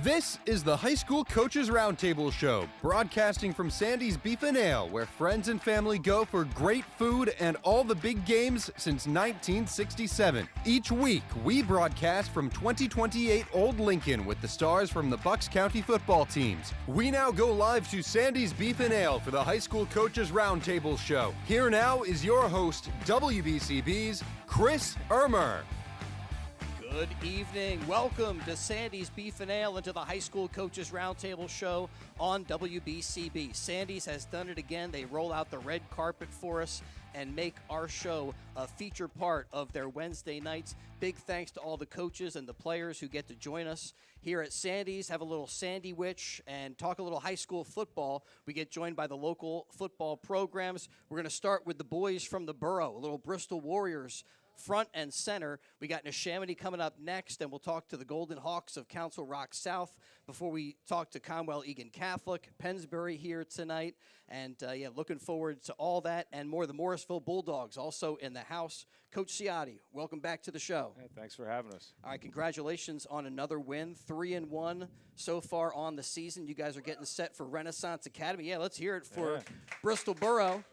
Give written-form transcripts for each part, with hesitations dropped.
This is the High School Coaches Roundtable Show, broadcasting from Sandy's Beef and Ale, where friends and family go for great food and all the big games since 1967. Each week, we broadcast from 2028 Old Lincoln with the stars from the Bucks County football teams. We now go live to Sandy's Beef and Ale for the High School Coaches Roundtable Show. Here now is your host, WBCB's Chris Ermer. Good evening. Welcome to Sandy's Beef and Ale and to the High School Coaches Roundtable Show on WBCB. Sandy's has done it again. They roll out the red carpet for us and make our show a feature part of their Wednesday nights. Big thanks to all the coaches and the players who get to join us here at Sandy's, have a little Sandy-witch, and talk a little high school football. We get joined by the local football programs. We're going to start with the boys from the borough, a little Bristol Warriors front and center. We got Neshaminy coming up next, and we'll talk to the Golden Hawks of Council Rock South before we talk to Conwell-Egan Catholic, Pennsbury here tonight. And, looking forward to all that and more. The Morrisville Bulldogs also in the house. Coach Ciotti, welcome back to the show. Hey, thanks for having us. All right, congratulations on another win, 3-1 so far on the season. You guys are getting set for Renaissance Academy. Yeah, let's hear it for Bristol Borough.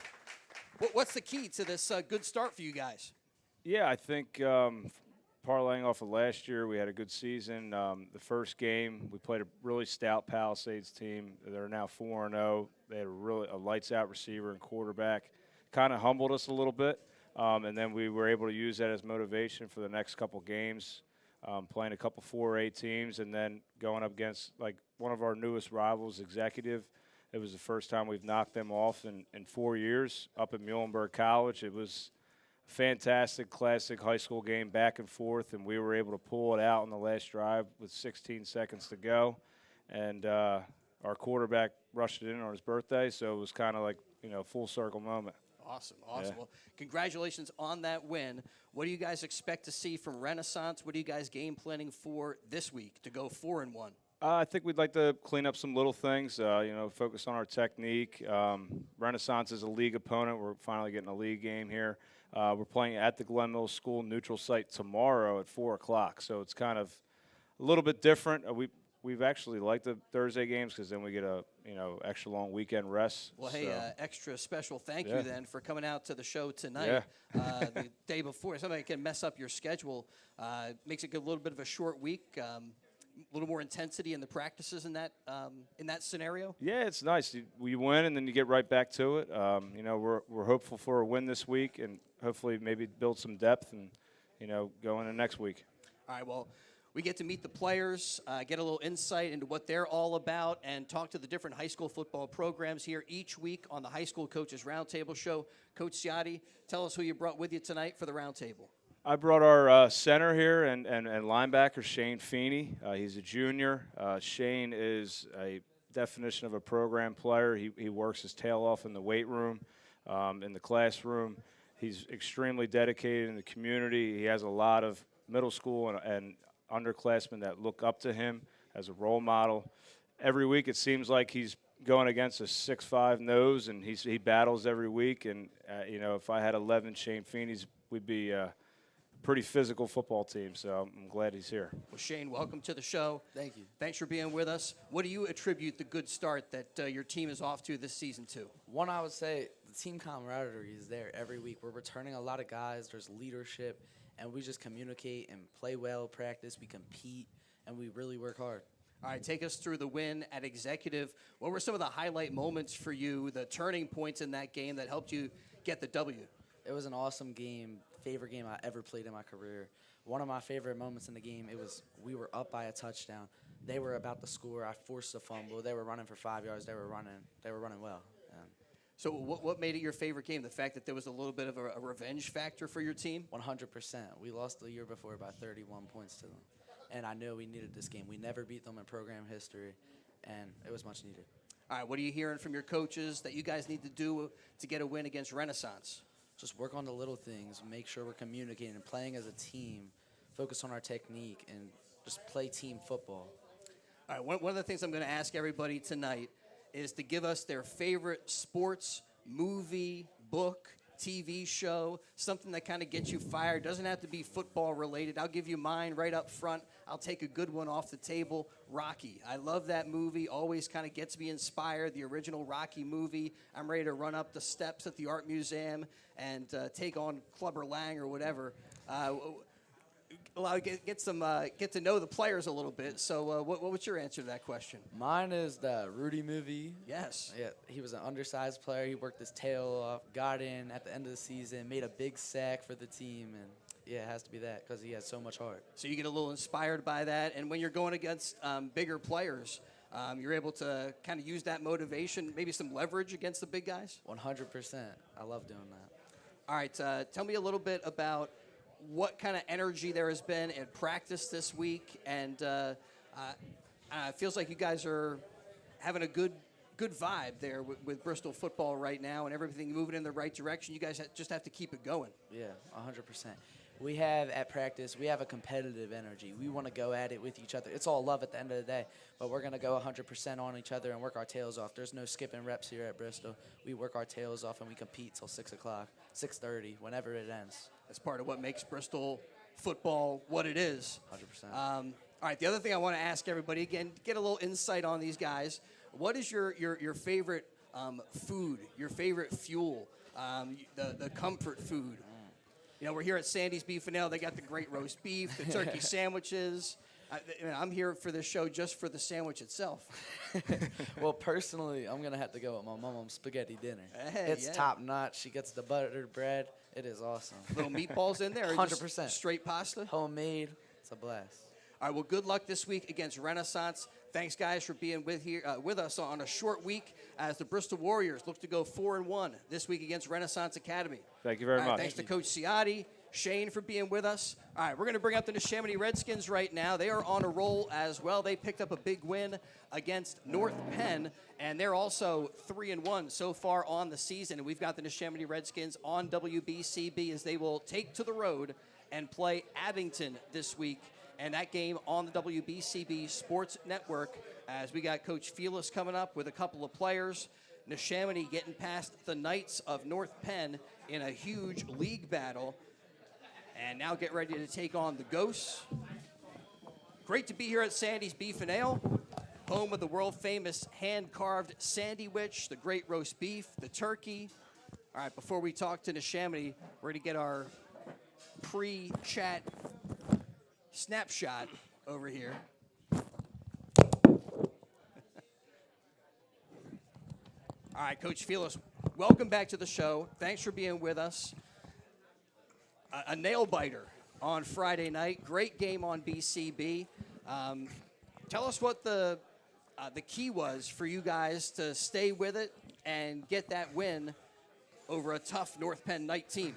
What's the key to this good start for you guys? Yeah, I think parlaying off of last year, we had a good season. The first game, we played a really stout Palisades team. They're now 4-0. They had a lights-out receiver and quarterback. Kind of humbled us a little bit, and then we were able to use that as motivation for the next couple games, playing a couple 4A teams, and then going up against like one of our newest rivals, Executive. It was the first time we've knocked them off in 4 years up at Muhlenberg College. It was fantastic, classic high school game, back and forth, and we were able to pull it out on the last drive with 16 seconds to go. And our quarterback rushed it in on his birthday, so it was kind of like, full circle moment. Awesome. Yeah. Well, congratulations on that win. What do you guys expect to see from Renaissance? What are you guys game planning for this week to go 4-1? I think we'd like to clean up some little things, focus on our technique. Renaissance is a league opponent. We're finally getting a league game here. We're playing at the Glen Mills School neutral site tomorrow at 4 o'clock, so it's kind of a little bit different. We've actually liked the Thursday games because then we get a extra long weekend rest. Well, so. hey, extra special thank you then for coming out to the show tonight. Yeah. The day before, somebody can mess up your schedule. Makes it a little bit of a short week. A little more intensity in the practices in that scenario. Yeah, it's nice. You win and then you get right back to it. We're hopeful for a win this week and hopefully maybe build some depth and go into next week. All right. Well, we get to meet the players, get a little insight into what they're all about, and talk to the different high school football programs here each week on the High School Coaches Roundtable Show. Coach Ciotti, tell us who you brought with you tonight for the roundtable. I brought our center here and linebacker, Shane Feeney. He's a junior. Shane is a definition of a program player. He works his tail off in the weight room, in the classroom. He's extremely dedicated in the community. He has a lot of middle school and underclassmen that look up to him as a role model. Every week it seems like he's going against a 6'5" nose, and he battles every week. And, if I had 11 Shane Feeneys, we'd be pretty physical football team, so I'm glad he's here. Well, Shane, welcome to the show. Thank you. Thanks for being with us. What do you attribute the good start that your team is off to this season to? One, I would say the team camaraderie is there every week. We're returning a lot of guys. There's leadership, and we just communicate and play well, practice. We compete, and we really work hard. All right, take us through the win at Executive. What were some of the highlight moments for you, the turning points in that game that helped you get the W? It was an awesome game, favorite game I ever played in my career. One of my favorite moments in the game, we were up by a touchdown. They were about to score. I forced a fumble. They were running for 5 yards. They were running well. So what made it your favorite game? The fact that there was a little bit of a revenge factor for your team? 100%. We lost the year before by 31 points to them. And I knew we needed this game. We never beat them in program history, and it was much needed. All right, what are you hearing from your coaches that you guys need to do to get a win against Renaissance? Just work on the little things, make sure we're communicating and playing as a team, focus on our technique, and just play team football. All right, one of the things I'm going to ask everybody tonight is to give us their favorite sports, movie, book, TV show, something that kind of gets you fired. Doesn't have to be football related. I'll give you mine right up front. I'll take a good one off the table. Rocky. I love that movie. Always kind of gets me inspired. The original Rocky movie. I'm ready to run up the steps at the art museum and take on Clubber Lang or whatever. Get to know the players a little bit. So what's your answer to that question? Mine is the Rudy movie. Yes. Yeah, he was an undersized player. He worked his tail off, got in at the end of the season, made a big sack for the team, and yeah, it has to be that because he has so much heart. So you get a little inspired by that, and when you're going against bigger players, you're able to kind of use that motivation, maybe some leverage against the big guys? 100%. I love doing that. All right, tell me a little bit about what kind of energy there has been in practice this week, and it feels like you guys are having a good vibe there with Bristol football right now, and everything moving in the right direction. You guys just have to keep it going. Yeah, 100%. We have at practice, we have a competitive energy. We want to go at it with each other. It's all love at the end of the day, but we're going to go 100% on each other and work our tails off. There's no skipping reps here at Bristol. We work our tails off and we compete till 6 o'clock, 6:30, whenever it ends. That's part of what makes Bristol football what it is. 100%. All right, the other thing I want to ask everybody, again, get a little insight on these guys. What is your favorite food, your favorite fuel, the comfort food? You know, we're here at Sandy's Beef and Ale. They got the great roast beef, the turkey sandwiches. I'm here for this show just for the sandwich itself. Well, personally, I'm going to have to go with my mom's spaghetti dinner. Hey, it's yeah. top notch. She gets the buttered bread. It is awesome. Little meatballs in there? Or 100%. Just straight pasta? Homemade. It's a blast. All right, well, good luck this week against Renaissance. Thanks, guys, for being with us on a short week as the Bristol Warriors look to go 4-1 this week against Renaissance Academy. Thank you very much. Thanks to Coach Ciotti, Shane for being with us. All right, we're going to bring up the Neshaminy Redskins right now. They are on a roll as well. They picked up a big win against North Penn, and they're also 3-1 so far on the season. And we've got the Neshaminy Redskins on WBCB as they will take to the road and play Abington this week. And that game on the WBCB Sports Network as we got Coach Felix coming up with a couple of players. Neshaminy getting past the Knights of North Penn in a huge league battle. And now get ready to take on the Ghosts. Great to be here at Sandy's Beef and Ale, home of the world-famous hand-carved sandwich, the great roast beef, the turkey. All right, before we talk to Neshaminy, we're going to get our pre-chat snapshot over here. All right, Coach Felix, welcome back to the show. Thanks for being with us. A nail-biter on Friday night. Great game on BCB. Tell us what the key was for you guys to stay with it and get that win over a tough North Penn Knight team.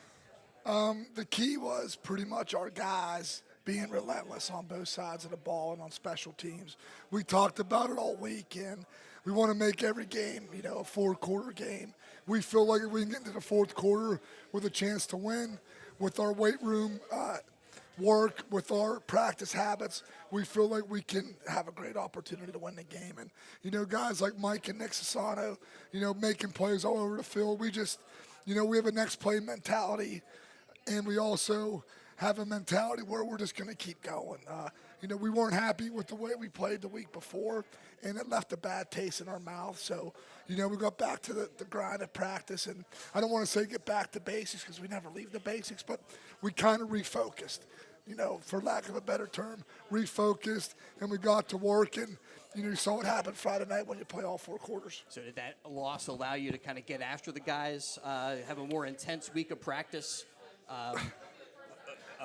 The key was pretty much our guys being relentless on both sides of the ball and on special teams. We talked about it all week, and we want to make every game, a four-quarter game. We feel like if we can get into the fourth quarter with a chance to win, with our weight room work, with our practice habits, we feel like we can have a great opportunity to win the game. And, guys like Mike and Nick Sassano, making plays all over the field. We just, we have a next play mentality, and we also have a mentality where we're just going to keep going. We weren't happy with the way we played the week before, and it left a bad taste in our mouth. So, we got back to the grind of practice, and I don't want to say get back to basics because we never leave the basics, but we kind of refocused, for lack of a better term, refocused, and we got to work, and, you saw what happened Friday night when you play all four quarters. So did that loss allow you to kind of get after the guys, have a more intense week of practice?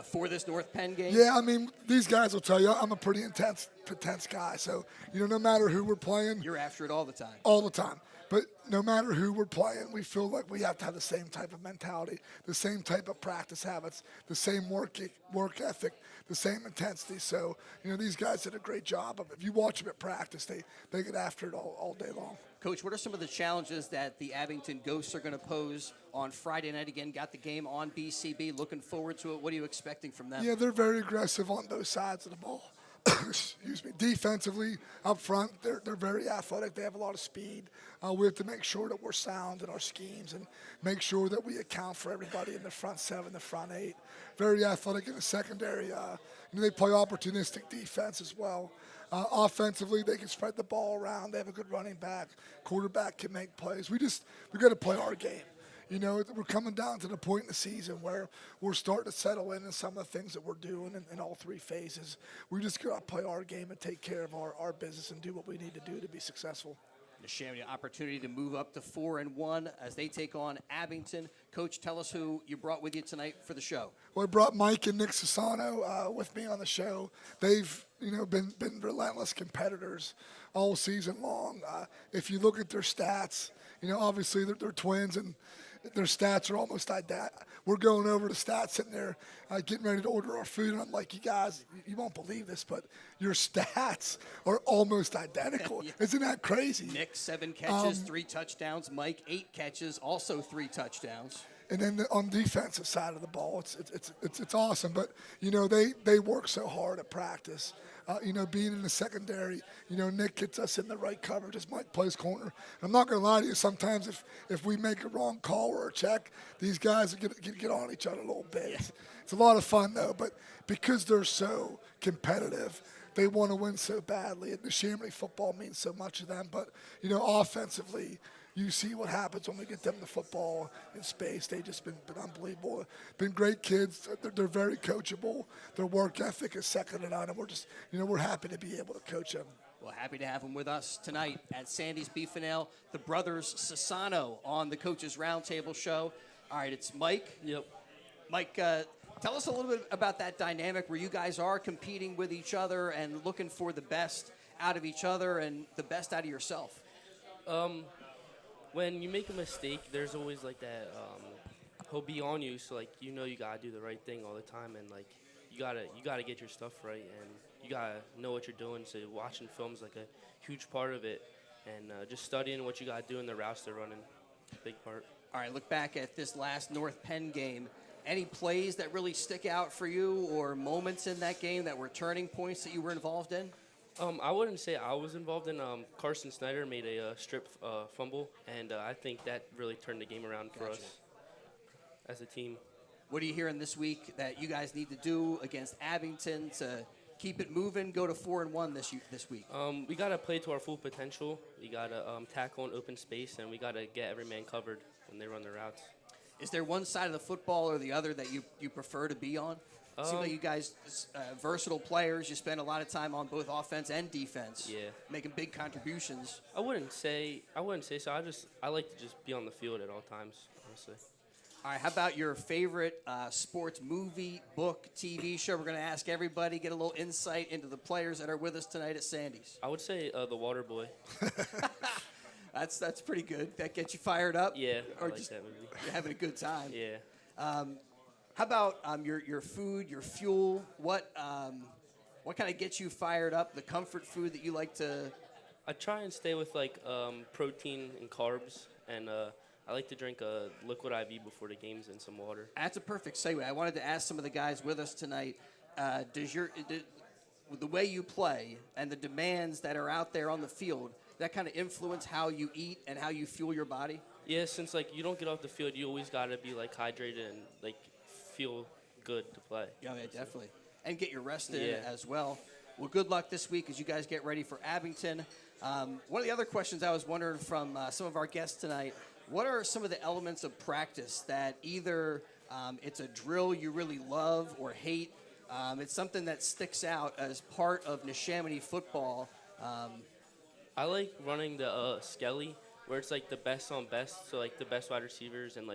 For this North Penn game? Yeah, these guys will tell you I'm a pretty intense guy. So, no matter who we're playing. You're after it all the time. All the time. But no matter who we're playing, we feel like we have to have the same type of mentality, the same type of practice habits, the same work ethic, the same intensity. So, these guys did a great job of it. If you watch them at practice, they get after it all day long. Coach, what are some of the challenges that the Abington Ghosts are going to pose on Friday night? Again, got the game on BCB. Looking forward to it. What are you expecting from them? Yeah, they're very aggressive on both sides of the ball. excuse me, defensively up front, they're very athletic. They have a lot of speed. We have to make sure that we're sound in our schemes and make sure that we account for everybody in the front seven, the front eight. Very athletic in the secondary. They play opportunistic defense as well. Offensively, they can spread the ball around. They have a good running back. Quarterback can make plays. We got to play our game. We're coming down to the point in the season where we're starting to settle in some of the things that we're doing in all three phases. We just got to play our game and take care of our business and do what we need to do to be successful. Neshaminy, opportunity to move up to 4-1 as they take on Abington. Coach, tell us who you brought with you tonight for the show. Well, I brought Mike and Nick Sassano with me on the show. They've been relentless competitors all season long. If you look at their stats, obviously they're twins and their stats are almost identical. We're going over the stats sitting there getting ready to order our food, and I'm like, you guys, you won't believe this, but your stats are almost identical. Yeah. Isn't that crazy? Nick, 7 catches, 3 touchdowns. Mike, 8 catches, also 3 touchdowns. And then on the defensive side of the ball, it's awesome. But, they work so hard at practice. Being in the secondary, Nick gets us in the right coverage as Mike plays corner. I'm not going to lie to you. Sometimes if we make a wrong call or a check, these guys get on each other a little bit. Yeah. It's a lot of fun, though. But because they're so competitive, they want to win so badly. And Neshaminy football means so much to them. But, offensively, you see what happens when we get them the football in space. They've just been unbelievable. Been great kids. They're very coachable. Their work ethic is second to none, and we're just, we're happy to be able to coach them. Well, happy to have them with us tonight at Sandy's Beef and Ale. The brothers Sassano on the Coaches Roundtable show. All right, it's Mike. Yep. Mike, tell us a little bit about that dynamic where you guys are competing with each other and looking for the best out of each other and the best out of yourself. When you make a mistake, there's always like that. He'll be on you, so you gotta do the right thing all the time, and you gotta get your stuff right, and you gotta know what you're doing. So watching film's like a huge part of it, and just studying what you gotta do in the routes they're running, big part. All right, look back at this last North Penn game. Any plays that really stick out for you, or moments in that game that were turning points that you were involved in? I wouldn't say I was involved in. Carson Snyder made a strip fumble, and I think that really turned the game around for us as a team. What are you hearing this week that you guys need to do against Abington to keep it moving, go to 4-1 this week? We got to play to our full potential. We got to tackle in open space, and we got to get every man covered when they run their routes. Is there one side of the football or the other that you prefer to be on? Seems like you guys, versatile players. You spend a lot of time on both offense and defense. Yeah, making big contributions. I wouldn't say so. I like to just be on the field at all times, honestly. All right, how about your favorite sports movie, book, TV show? We're going to ask everybody, get a little insight into the players that are with us tonight at Sandy's. I would say The Water Boy. That's pretty good. That gets you fired up? Yeah, or I like just that movie. You're having a good time? Yeah. How about your food, your fuel? What kind of gets you fired up? The comfort food that you like to? I try and stay with protein and carbs, and I like to drink a liquid IV before the games and some water. That's a perfect segue. I wanted to ask some of the guys with us tonight. Does the way you play and the demands that are out there on the field, that kind of influence how you eat and how you fuel your body? Yeah, since you don't get off the field, you always gotta be hydrated and feel good to play. Yeah, definitely. And get your rest in as well. Well, good luck this week as you guys get ready for Abington. One of the other questions I was wondering from some of our guests tonight, what are some of the elements of practice that either it's a drill you really love or hate, it's something that sticks out as part of Neshaminy football? I like running the skelly, where it's the best on best, so the best wide receivers and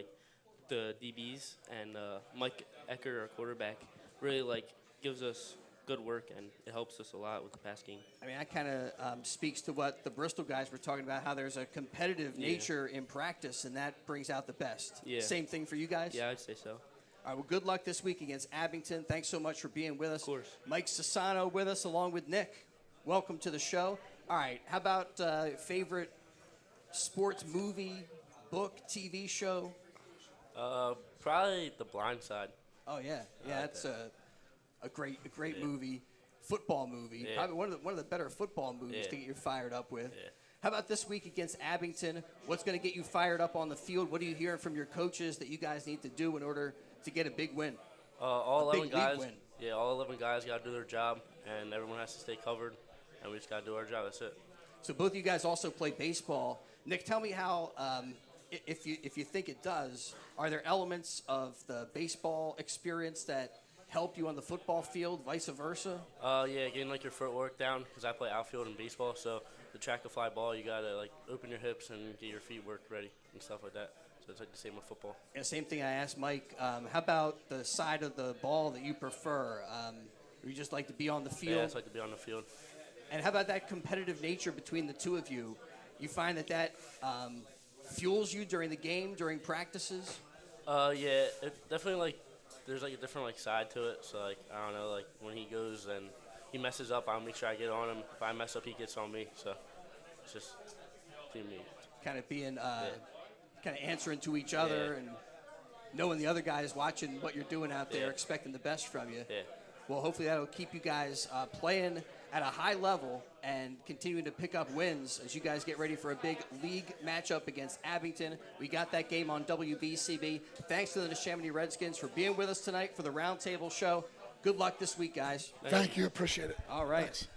the DBs, and Mike Ecker, our quarterback, really gives us good work, and it helps us a lot with the pass game. I mean, that kind of speaks to what the Bristol guys were talking about, how there's a competitive nature in practice, and that brings out the best. Yeah. Same thing for you guys? Yeah, I'd say so. All right, well, good luck this week against Abington. Thanks so much for being with us. Of course. Mike Sassano with us, along with Nick. Welcome to the show. All right, how about favorite sports movie, book, TV show? Probably The Blind Side. Oh yeah, that's a great movie. football movie. Yeah. Probably one of the better football movies to get you fired up with. Yeah. How about this week against Abington? What's going to get you fired up on the field? What are you hearing from your coaches that you guys need to do in order to get a big win? All a 11 big guys. league win. Yeah, all 11 guys got to do their job, and everyone has to stay covered, and we just got to do our job. That's it. So both of you guys also play baseball. Nick, tell me how, if you think it does, are there elements of the baseball experience that help you on the football field, vice versa? Yeah, getting like your footwork down, because I play outfield in baseball, so the track and fly ball, you got to like open your hips and get your feet work ready and stuff like that. So it's like the same with football. Yeah, same thing I asked Mike. How about the side of the ball that you prefer? You just like to be on the field? Yeah, I just like to be on the field. And how about that competitive nature between the two of you? You find that fuels you during the game, during practices? Yeah, it definitely like there's like a different like side to it. So like I don't know, like when he goes and he messes up, I'll make sure I get on him. If I mess up, he gets on me. So it's just between me. Kind of being, kind of answering to each other and knowing the other guy is watching what you're doing out there, expecting the best from you. Yeah. Well, hopefully that'll keep you guys playing at a high level and continuing to pick up wins as you guys get ready for a big league matchup against Abington. We got that game on WBCB. Thanks to the Neshaminy Redskins for being with us tonight for the Roundtable show. Good luck this week, guys. Thank you. Appreciate it. All right. Thanks.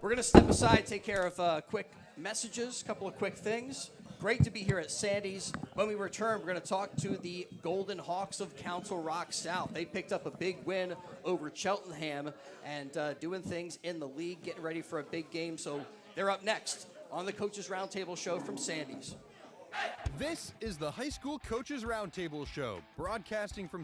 We're going to step aside, take care of quick messages, a couple of quick things. Great to be here at Sandy's. When we return, we're going to talk to the Golden Hawks of Council Rock South. They picked up a big win over Cheltenham and doing things in the league, getting ready for a big game. So they're up next on the Coaches Roundtable show from Sandy's. This is the High School Coaches Roundtable show, broadcasting from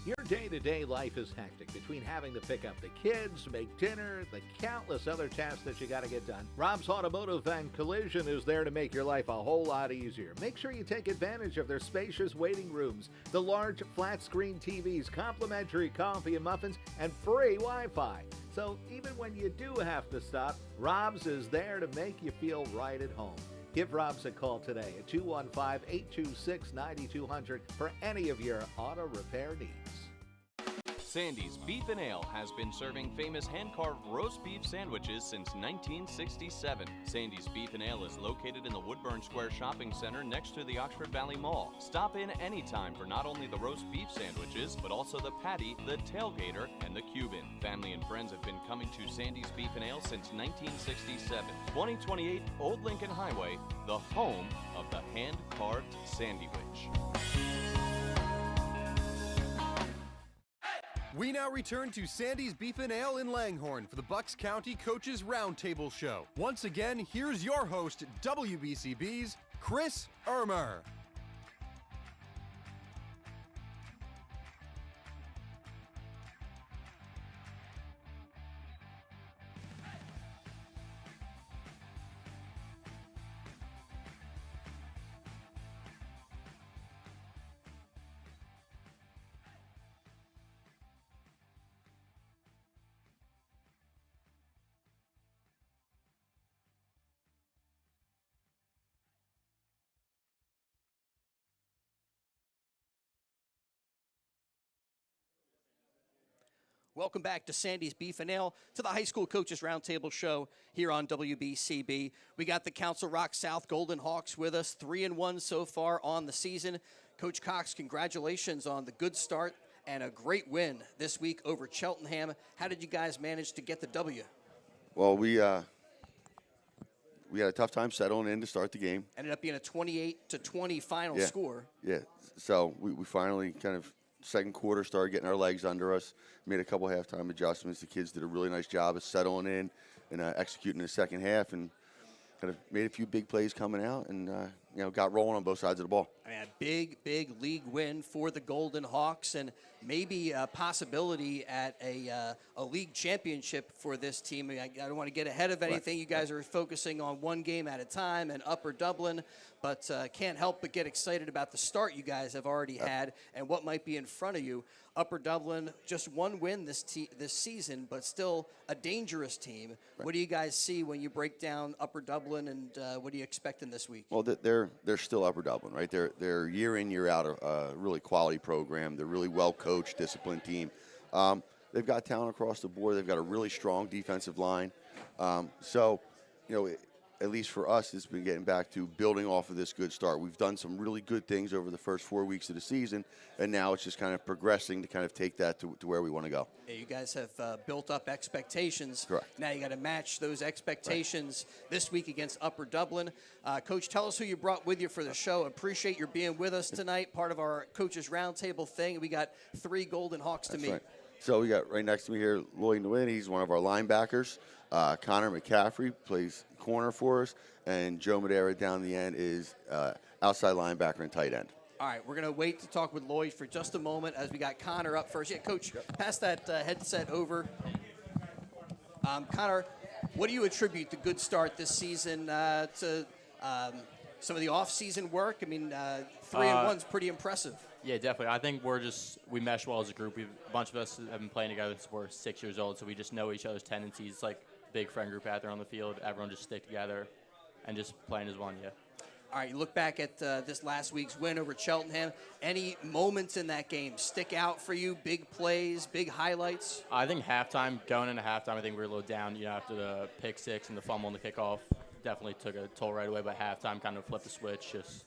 Your day-to-day life is hectic between having to pick up the kids, make dinner, the countless other tasks that you got to get done. Rob's Automotive and Collision is there to make your life a whole lot easier. Make sure you take advantage of their spacious waiting rooms, the large flat-screen TVs, complimentary coffee and muffins, and free Wi-Fi. So even when you do have to stop, Rob's is there to make you feel right at home. Give Rob's a call today at 215-826-9200 for any of your auto repair needs. Sandy's Beef and Ale has been serving famous hand-carved roast beef sandwiches since 1967. Sandy's Beef and Ale is located in the Woodburn Square Shopping Center next to the Oxford Valley Mall. Stop in anytime for not only the roast beef sandwiches, but also the patty, the tailgater, and the Cuban. Family and friends have been coming to Sandy's Beef and Ale since 1967. 2028 Old Lincoln Highway, the home of the hand-carved sandwich. We now return to Sandy's Beef and Ale in Langhorne for the Bucks County Coaches Roundtable show. Once again, here's your host, WBCB's Chris Ermer. Welcome back to Sandy's Beef and Ale, to the High School Coaches Roundtable show here on WBCB. We got the Council Rock South Golden Hawks with us, 3-1 so far on the season. Coach Cox, congratulations on the good start and a great win this week over Cheltenham. How did you guys manage to get the W? Well, we had a tough time settling in to start the game. Ended up being a 28-20 final score. Yeah, so we finally kind of second quarter started getting our legs under us, made a couple halftime adjustments. The kids did a really nice job of settling in and executing the second half, and kind of made a few big plays coming out, and got rolling on both sides of the ball. I mean, a big league win for the Golden Hawks, and maybe a possibility at a league championship for this team. I don't want to get ahead of anything. You guys are focusing on one game at a time and Upper Dublin, but can't help but get excited about the start you guys have already had and what might be in front of you. Upper Dublin, just one win this season, but still a dangerous team. Right. What do you guys see when you break down Upper Dublin, and what do you expect in this week? Well, they're still Upper Dublin, right? They're year in, year out a really quality program. They're really well coached, disciplined team. they've got talent across the board. They've got a really strong defensive line. So, at least for us, it's been getting back to building off of this good start. We've done some really good things over the first 4 weeks of the season, and now it's just kind of progressing to kind of take that to where we want to go. Yeah, you guys have built up expectations. Correct. Now you got to match those expectations this week against Upper Dublin. Coach, tell us who you brought with you for the show. Appreciate your being with us tonight, part of our Coaches Roundtable thing. We got 3 Golden Hawks to meet. Right. So we got right next to me here Lloyd Nguyen. He's one of our linebackers. Connor McCaffrey plays corner for us, and Joe Madera down the end is outside linebacker and tight end. All right, we're going to wait to talk with Lloyd for just a moment as we got Connor up first. Yeah, Coach, pass that headset over. Connor, what do you attribute the good start this season to some of the off-season work? I mean, 3-1's pretty impressive. Yeah, definitely. I think we mesh well as a group. A bunch of us have been playing together since we're 6 years old, so we just know each other's tendencies. It's like a big friend group out there on the field. Everyone just stick together and just playing as one, yeah. All right, you look back at this last week's win over Cheltenham. Any moments in that game stick out for you? Big plays, big highlights? I think going into halftime, I think we were a little down, after the pick six and the fumble and the kickoff. Definitely took a toll right away, but halftime kind of flipped the switch. Just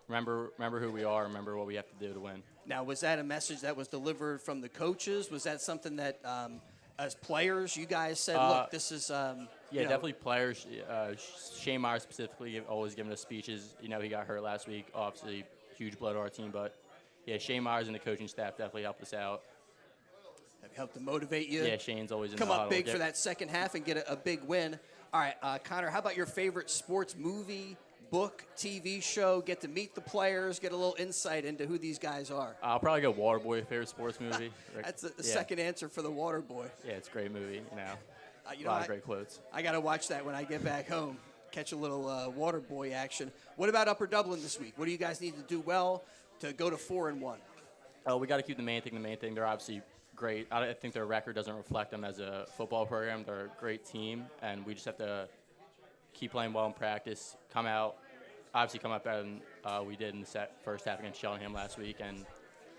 remember who we are, remember what we have to do to win. Now, was that a message that was delivered from the coaches? Was that something that, as players, you guys said, look, this is Yeah, definitely players. Shane Meyer specifically always giving us speeches. He got hurt last week. Obviously, huge blow to our team. But, yeah, Shane Myers and the coaching staff definitely helped us out. Have helped to motivate you? Yeah, Shane's always in Come the up huddle. big for that second half and get a big win. All right, Connor, how about your favorite sports movie, book, TV show? Get to meet the players, get a little insight into who these guys are. I'll probably go Waterboy, favorite sports movie. That's the second answer for the Waterboy. Yeah, it's a great movie, A lot of great quotes. I got to watch that when I get back home, catch a little Waterboy action. What about Upper Dublin this week? What do you guys need to do well to go to 4-1? Oh, we got to keep the main thing. They're obviously great. I think their record doesn't reflect them as a football program. They're a great team, and we just have to keep playing well in practice, come out better than we did in the first half against Cheltenham last week, and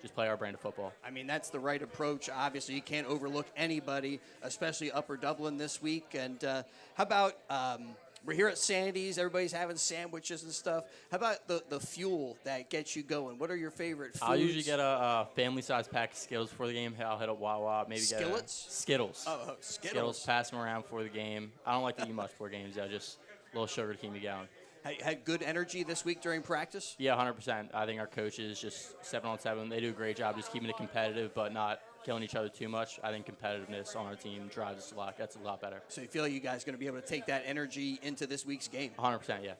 just play our brand of football. I mean, that's the right approach. Obviously, you can't overlook anybody, especially Upper Dublin this week. And how about we're here at Sandy's. Everybody's having sandwiches and stuff. How about the fuel that gets you going? What are your favorite foods? I'll usually get a family-sized pack of Skittles before the game. I'll hit a Wawa. Maybe Skillets? Get Skittles. Oh, Skittles. Skittles, pass them around before the game. I don't like to eat much before games. Just a little sugar to keep me going. Had good energy this week during practice? Yeah, 100%. I think our coaches, just 7-on-7, they do a great job just keeping it competitive but not killing each other too much. I think competitiveness on our team drives us a lot. That's a lot better. So you feel like you guys are going to be able to take that energy into this week's game? 100%, yeah.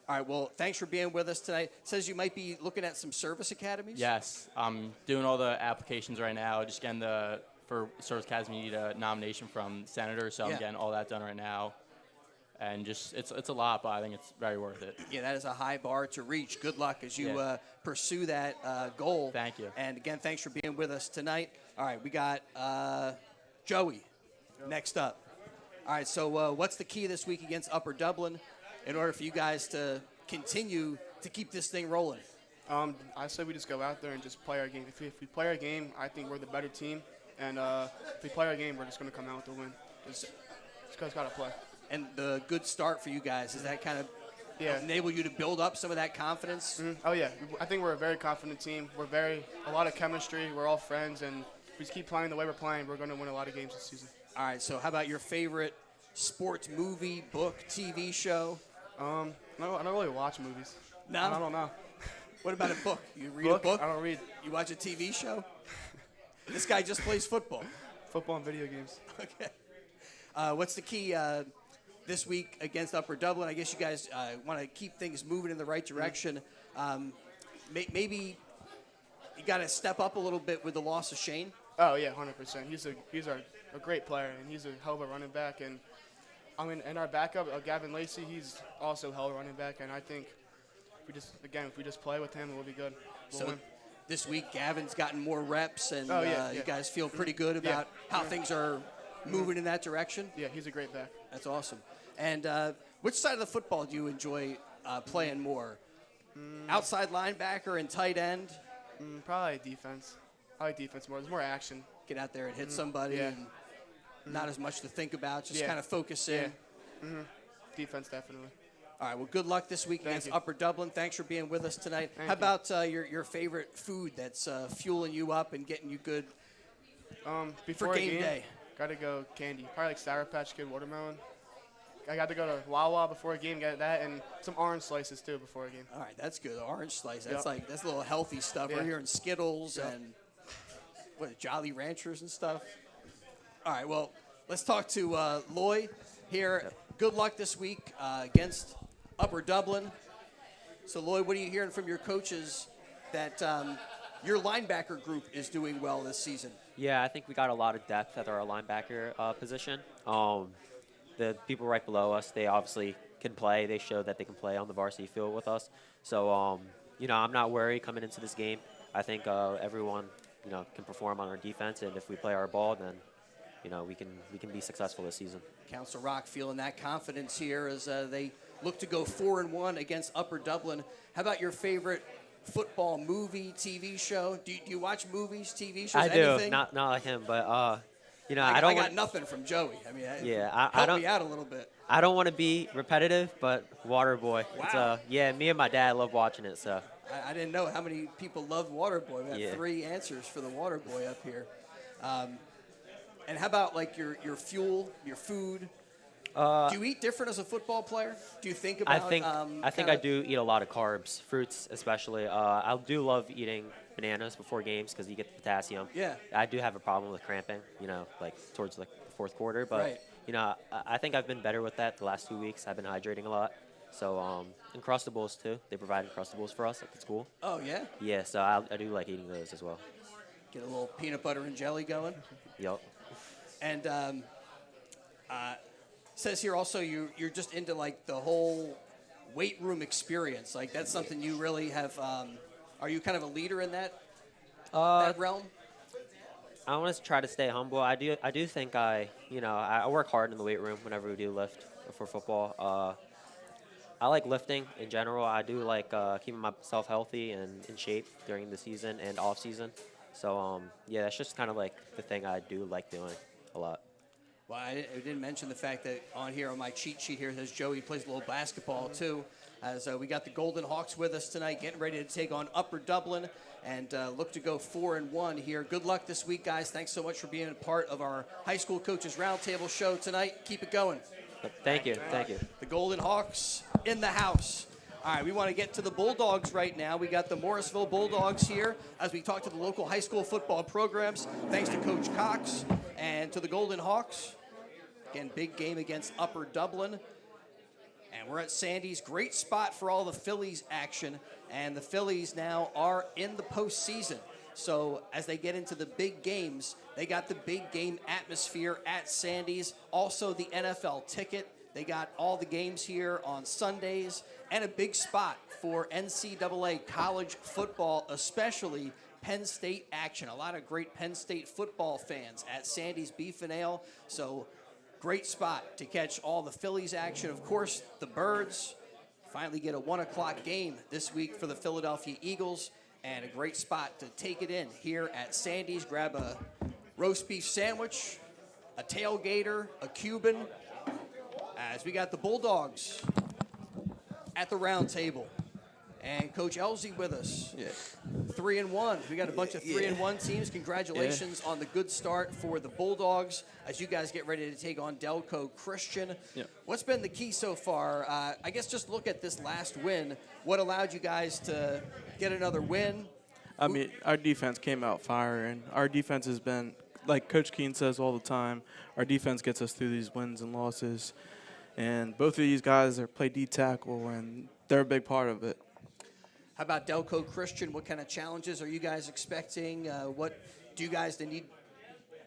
All right, well, thanks for being with us tonight. It says you might be looking at some service academies? Yes. I'm doing all the applications right now. Just getting for service academy, you need a nomination from senators, so I'm getting all that done right now. And just it's a lot, but I think it's very worth it. Yeah, that is a high bar to reach. Good luck as you pursue that goal. Thank you. And again, thanks for being with us tonight. All right, we got Joey next up. All right, so what's the key this week against Upper Dublin in order for you guys to continue to keep this thing rolling? I said we just go out there and just play our game. If we play our game, I think we're the better team. And if we play our game, we're just going to come out with the win. Just guys got to play. And the good start for you guys, is that kind of enable you to build up some of that confidence? Oh, yeah. I think we're a very confident team. A lot of chemistry. We're all friends. And if we just keep playing the way we're playing, we're going to win a lot of games this season. All right, so how about your favorite sports movie, book, TV show? I don't really watch movies. No? I don't know. What about a book? You read a book? I don't read. You watch a TV show? This guy just plays football. Football and video games. Okay. What's the key this week against Upper Dublin? I guess you guys want to keep things moving in the right direction. Maybe you got to step up a little bit with the loss of Shane. Oh, yeah, 100%. He's a great player, and he's a hell of a running back. And, and our backup, Gavin Lacey, he's also a hell of a running back. And I think if we just play with him, we'll be good. We'll win. This week, Gavin's gotten more reps, and you guys feel pretty good Yeah. about how things are moving in that direction? Yeah, he's a great back. That's awesome. And which side of the football do you enjoy playing more? Outside linebacker and tight end? Probably defense. like defense more. There's more action. Get out there and hit somebody, Yeah. and not as much to think about. Just Yeah. kind of focus in. Yeah. Defense definitely. All right, well, good luck this week against Upper Dublin. Thanks for being with us tonight. How about your favorite food that's fueling you up and getting you good Before for a game day? Got to go candy. Probably like Sour Patch Kid watermelon. I got to go to Wawa before a game, get that, and some orange slices too before a game. All right, that's good. Orange slice. That's Yep. that's a little healthy stuff. Yeah. We're hearing Skittles Yep. and Jolly Ranchers and stuff. All right, well, let's talk to Loy here. Good luck this week against Upper Dublin. So, Lloyd, what are you hearing from your coaches that your linebacker group is doing well this season? Yeah, I think we got a lot of depth at our linebacker position. The people right below us, they obviously can play. They showed that they can play on the varsity field with us. So, I'm not worried coming into this game. I think everyone, can perform on our defense, and if we play our ball, then, we can be successful this season. Council Rock feeling that confidence here as they look to go 4-1 against Upper Dublin. How about your favorite football movie, TV show? Do you watch movies, TV shows? I do, anything? not like him, but I I got nothing from Joey. I mean, I help don't. me out a little bit. I don't want to be repetitive, but Waterboy. Wow. It's, me and my dad love watching it. So. I didn't know how many people love Waterboy. We have 3 answers for the Waterboy up here. And how about like your fuel, your food? Do you eat different as a football player? Do you think about? I think I do eat a lot of carbs, fruits especially. I do love eating bananas before games because you get the potassium. Yeah. I do have a problem with cramping, like towards the fourth quarter, but right. I think I've been better with that the last 2 weeks. I've been hydrating a lot. So Uncrustables too. They provide Uncrustables for us at the school. Oh yeah. Yeah, so I do like eating those as well. Get a little peanut butter and jelly going. Yep. And says here also you're just into like the whole weight room experience. Like that's something you really have. Are you kind of a leader in that realm? I want to try to stay humble. I do think I work hard in the weight room whenever we do lift for football. I like lifting in general. I do like keeping myself healthy and in shape during the season and off season. So that's just kind of like the thing I do like doing a lot. Well, I didn't mention the fact that on my cheat sheet here says Joey plays a little basketball too. As we got the Golden Hawks with us tonight, getting ready to take on Upper Dublin and look to go 4-1 here. Good luck this week, guys. Thanks so much for being a part of our high school coaches roundtable show tonight. Keep it going. Thank you. Thank you. The Golden Hawks in the house. All right, we want to get to the Bulldogs right now. We got the Morrisville Bulldogs here as we talk to the local high school football programs. Thanks to Coach Cox and to the Golden Hawks. Again, big game against Upper Dublin. And we're at Sandy's. Great spot for all the Phillies action. And the Phillies now are in the postseason. So as they get into the big games, they got the big game atmosphere at Sandy's. Also the NFL ticket. They got all the games here on Sundays. And a big spot for NCAA college football, especially Penn State action. A lot of great Penn State football fans at Sandy's Beef and Ale. So great spot to catch all the Phillies action. Of course, the Birds finally get a 1 o'clock game this week for the Philadelphia Eagles. And a great spot to take it in here at Sandy's. Grab a roast beef sandwich, a tailgater, a Cuban, as we got the Bulldogs at the round table. And Coach Elsie with us. Yeah. 3-1. We got a bunch of 3-1 teams. Congratulations on the good start for the Bulldogs as you guys get ready to take on Delco Christian. Yeah. What's been the key so far? I guess just look at this last win. What allowed you guys to get another win? I mean, our defense came out firing. Our defense has been, like Coach Keene says all the time, our defense gets us through these wins and losses. And both of these guys play D-tackle, and they're a big part of it. How about Delco Christian? What kind of challenges are you guys expecting? What do you guys need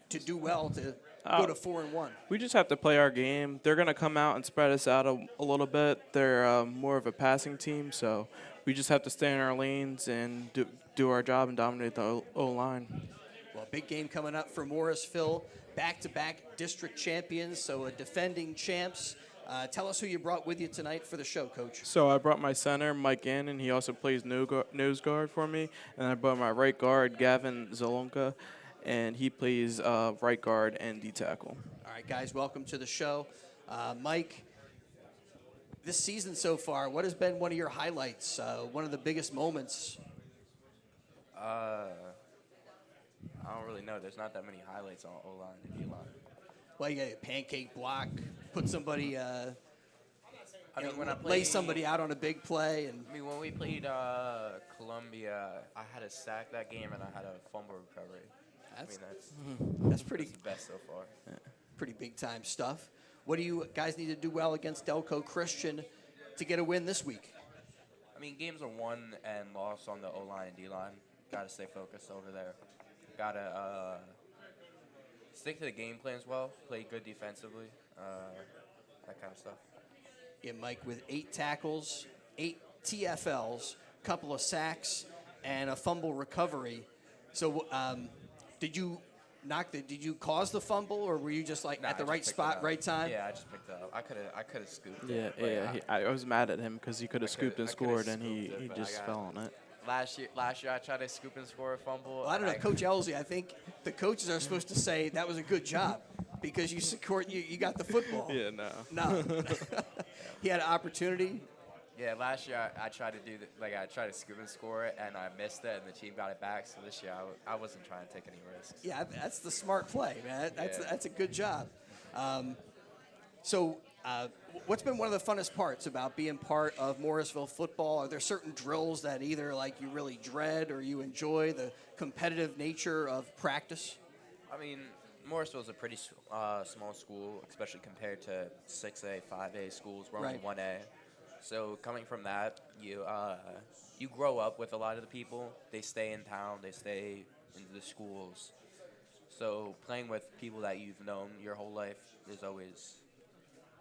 to do well to go to 4-1? We just have to play our game. They're going to come out and spread us out a little bit. They're more of a passing team, so we just have to stay in our lanes and do our job and dominate the O-line. Well, big game coming up for Morrisville. Back-to-back district champions, so defending champs. Tell us who you brought with you tonight for the show, Coach. So I brought my center, Mike Gannon. He also plays nose guard for me. And I brought my right guard, Gavin Zalonka, and he plays right guard and D-tackle. All right, guys, welcome to the show. Mike, this season so far, what has been one of your highlights, one of the biggest moments? I don't really know. There's not that many highlights on O-line and D-line. Well, you got a pancake block, put somebody, when I lay somebody out on a big play. And when we played Columbia, I had a sack that game and I had a fumble recovery. That's pretty. That's the best so far. Pretty big time stuff. What do you guys need to do well against Delco Christian to get a win this week? Games are won and lost on the O-line and D-line. Got to stay focused over there. Got to stick to the game plan as well. Play good defensively. That kind of stuff. Yeah, Mike, with 8 tackles, 8 TFLs, couple of sacks, and a fumble recovery. So, did you cause the fumble, or were you just at the right spot, right time? Yeah, I just picked it up. I could have scooped. I was mad at him because he could have scooped and scored, and he just fell on it. Last year, I tried to scoop and score a fumble. Well, I don't know, Coach Elsie. I think the coaches are supposed to say that was a good job because you got the football. Yeah, no. He had an opportunity. Yeah, last year I tried to do I tried to scoop and score it, and I missed it, and the team got it back. So this year I wasn't trying to take any risks. Yeah, that's the smart play, man. That's a good job. What's been one of the funnest parts about being part of Morrisville football? Are there certain drills that either you really dread or you enjoy, the competitive nature of practice? Morrisville's a pretty small school, especially compared to 6A, 5A schools. We're only 1A. So coming from that, you grow up with a lot of the people. They stay in town. They stay in the schools. So playing with people that you've known your whole life is always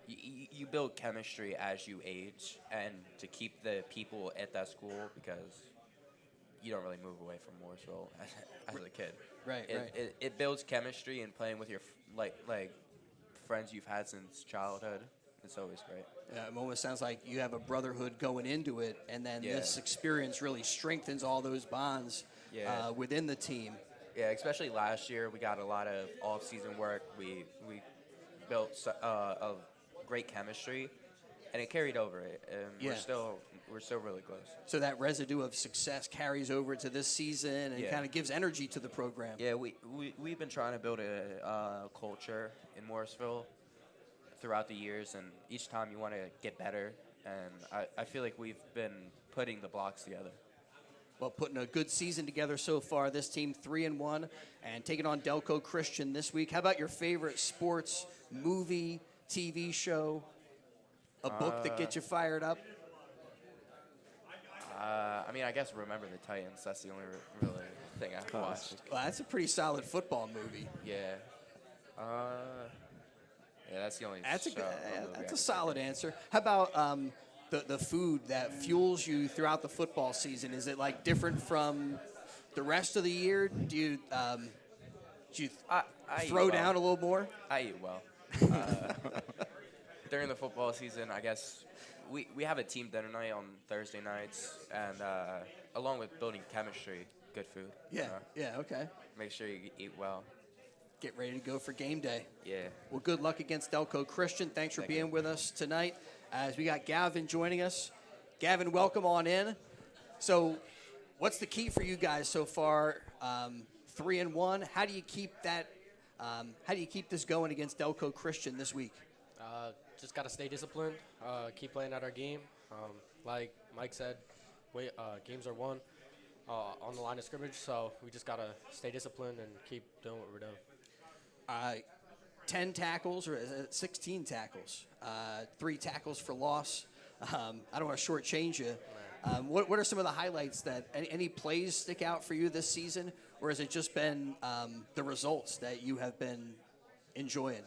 you build chemistry as you age, and to keep the people at that school because you don't really move away from Morrisville as a kid. Right. It builds chemistry, and playing with your friends you've had since childhood. It's always great. Yeah, it almost sounds like you have a brotherhood going into it, and then this experience really strengthens all those bonds within the team. Yeah, especially last year, we got a lot of off-season work. We built a great chemistry, and it carried over. And we're still really close. So that residue of success carries over to this season and kind of gives energy to the program. Yeah, we've been trying to build a culture in Morrisville throughout the years, and each time you want to get better, and I feel like we've been putting the blocks together. Well, putting a good season together so far. This team 3-1 and taking on Delco Christian this week. How about your favorite sports movie, TV show, a book that gets you fired up? I guess Remember the Titans. That's the only really thing I've watched. Well, that's a pretty solid football movie. Yeah. That's the only. That's a solid answer. How about the food that fuels you throughout the football season? Is it different from the rest of the year? Do you throw down a little more? I eat well. During the football season, I guess we have a team dinner night on Thursday nights, and along with building chemistry, good food. Yeah, okay. Make sure you eat well. Get ready to go for game day. Yeah. Well, good luck against Delco Christian. Thanks for being with us tonight. As we got Gavin joining us. Gavin, welcome on in. So, what's the key for you guys so far? 3-1. How do you keep that? How do you keep this going against Delco Christian this week? Just got to stay disciplined. Keep playing at our game. Like Mike said, games are won on the line of scrimmage. So we just got to stay disciplined and keep doing what we're doing. 10 tackles, or 16 tackles, 3 tackles for loss. I don't want to shortchange you. What are some of the highlights that any plays stick out for you this season, or has it just been the results that you have been enjoying?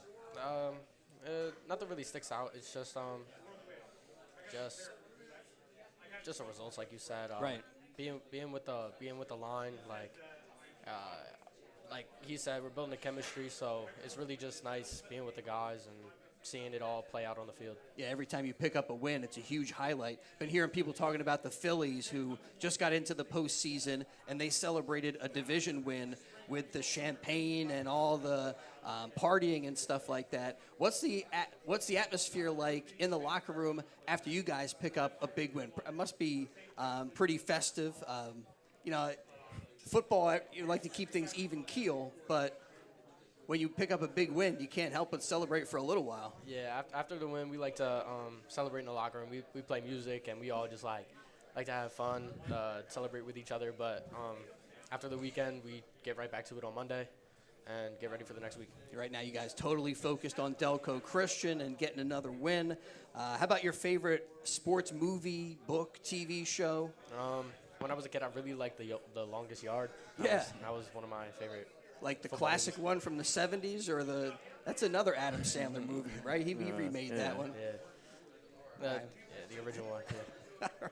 Nothing really sticks out. It's just the results, like you said. Right. Being with the line, like he said, we're building the chemistry, so it's really just nice being with the guys and seeing it all play out on the field. Yeah, every time you pick up a win, it's a huge highlight. Been hearing people talking about the Phillies who just got into the postseason, and they celebrated a division win with the champagne and all the partying and stuff like that. What's the atmosphere like in the locker room after you guys pick up a big win? It must be pretty festive. Football, you like to keep things even keel, but when you pick up a big win, you can't help but celebrate for a little while. Yeah, after the win, we like to celebrate in the locker room. We play music, and we all just like to have fun, celebrate with each other. But after the weekend, we get right back to it on Monday and get ready for the next week. Right now, you guys totally focused on Delco Christian and getting another win. How about your favorite sports movie, book, TV show? When I was a kid, I really liked The Longest Yard. That was one of my favorite. Like the classic one from the 70s, or that's another Adam Sandler movie, right? He remade that one. Yeah. The original one. Yeah. All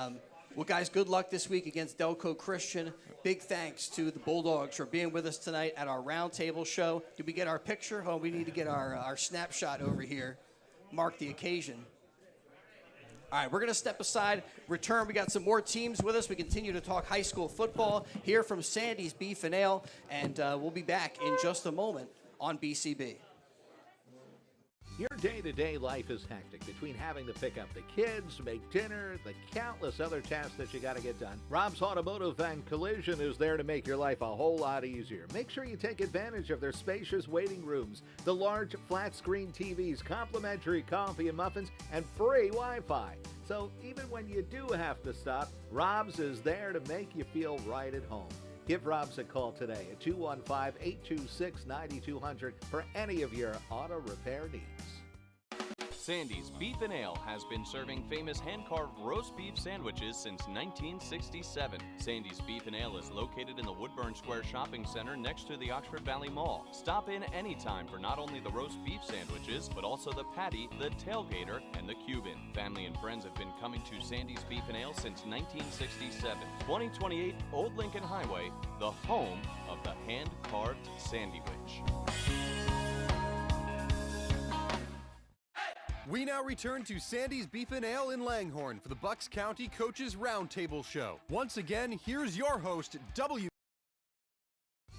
right. Well, guys, good luck this week against Delco Christian. Big thanks to the Bulldogs for being with us tonight at our Roundtable show. Did we get our picture? Oh, we need to get our snapshot over here. Mark the occasion. All right, we're going to step aside, return. We got some more teams with us. We continue to talk high school football here from Sandy's Beef and Ale, and we'll be back in just a moment on BCB. Your day-to-day life is hectic between having to pick up the kids, make dinner, the countless other tasks that you got to get done. Rob's Automotive and Collision is there to make your life a whole lot easier. Make sure you take advantage of their spacious waiting rooms, the large flat-screen TVs, complimentary coffee and muffins, and free Wi-Fi. So even when you do have to stop, Rob's is there to make you feel right at home. Give Rob's a call today at 215-826-9200 for any of your auto repair needs. Sandy's Beef and Ale has been serving famous hand-carved roast beef sandwiches since 1967. Sandy's Beef and Ale is located in the Woodburn Square Shopping Center next to the Oxford Valley Mall. Stop in anytime for not only the roast beef sandwiches, but also the patty, the tailgater, and the Cuban. Family and friends have been coming to Sandy's Beef and Ale since 1967. 2028 Old Lincoln Highway, the home of the hand-carved sandwich. We now return to Sandy's Beef and Ale in Langhorne for the Bucks County Coaches Roundtable Show. Once again, here's your host,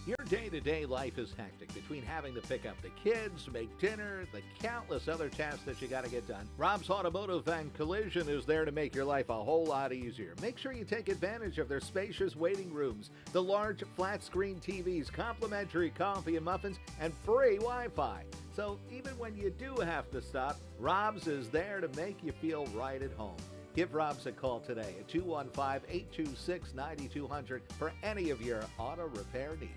Your day-to-day life is hectic between having to pick up the kids, make dinner, the countless other tasks that you got to get done. Rob's Automotive and Collision is there to make your life a whole lot easier. Make sure you take advantage of their spacious waiting rooms, the large flat-screen TVs, complimentary coffee and muffins, and free Wi-Fi. So even when you do have to stop, Rob's is there to make you feel right at home. Give Rob's a call today at 215-826-9200 for any of your auto repair needs.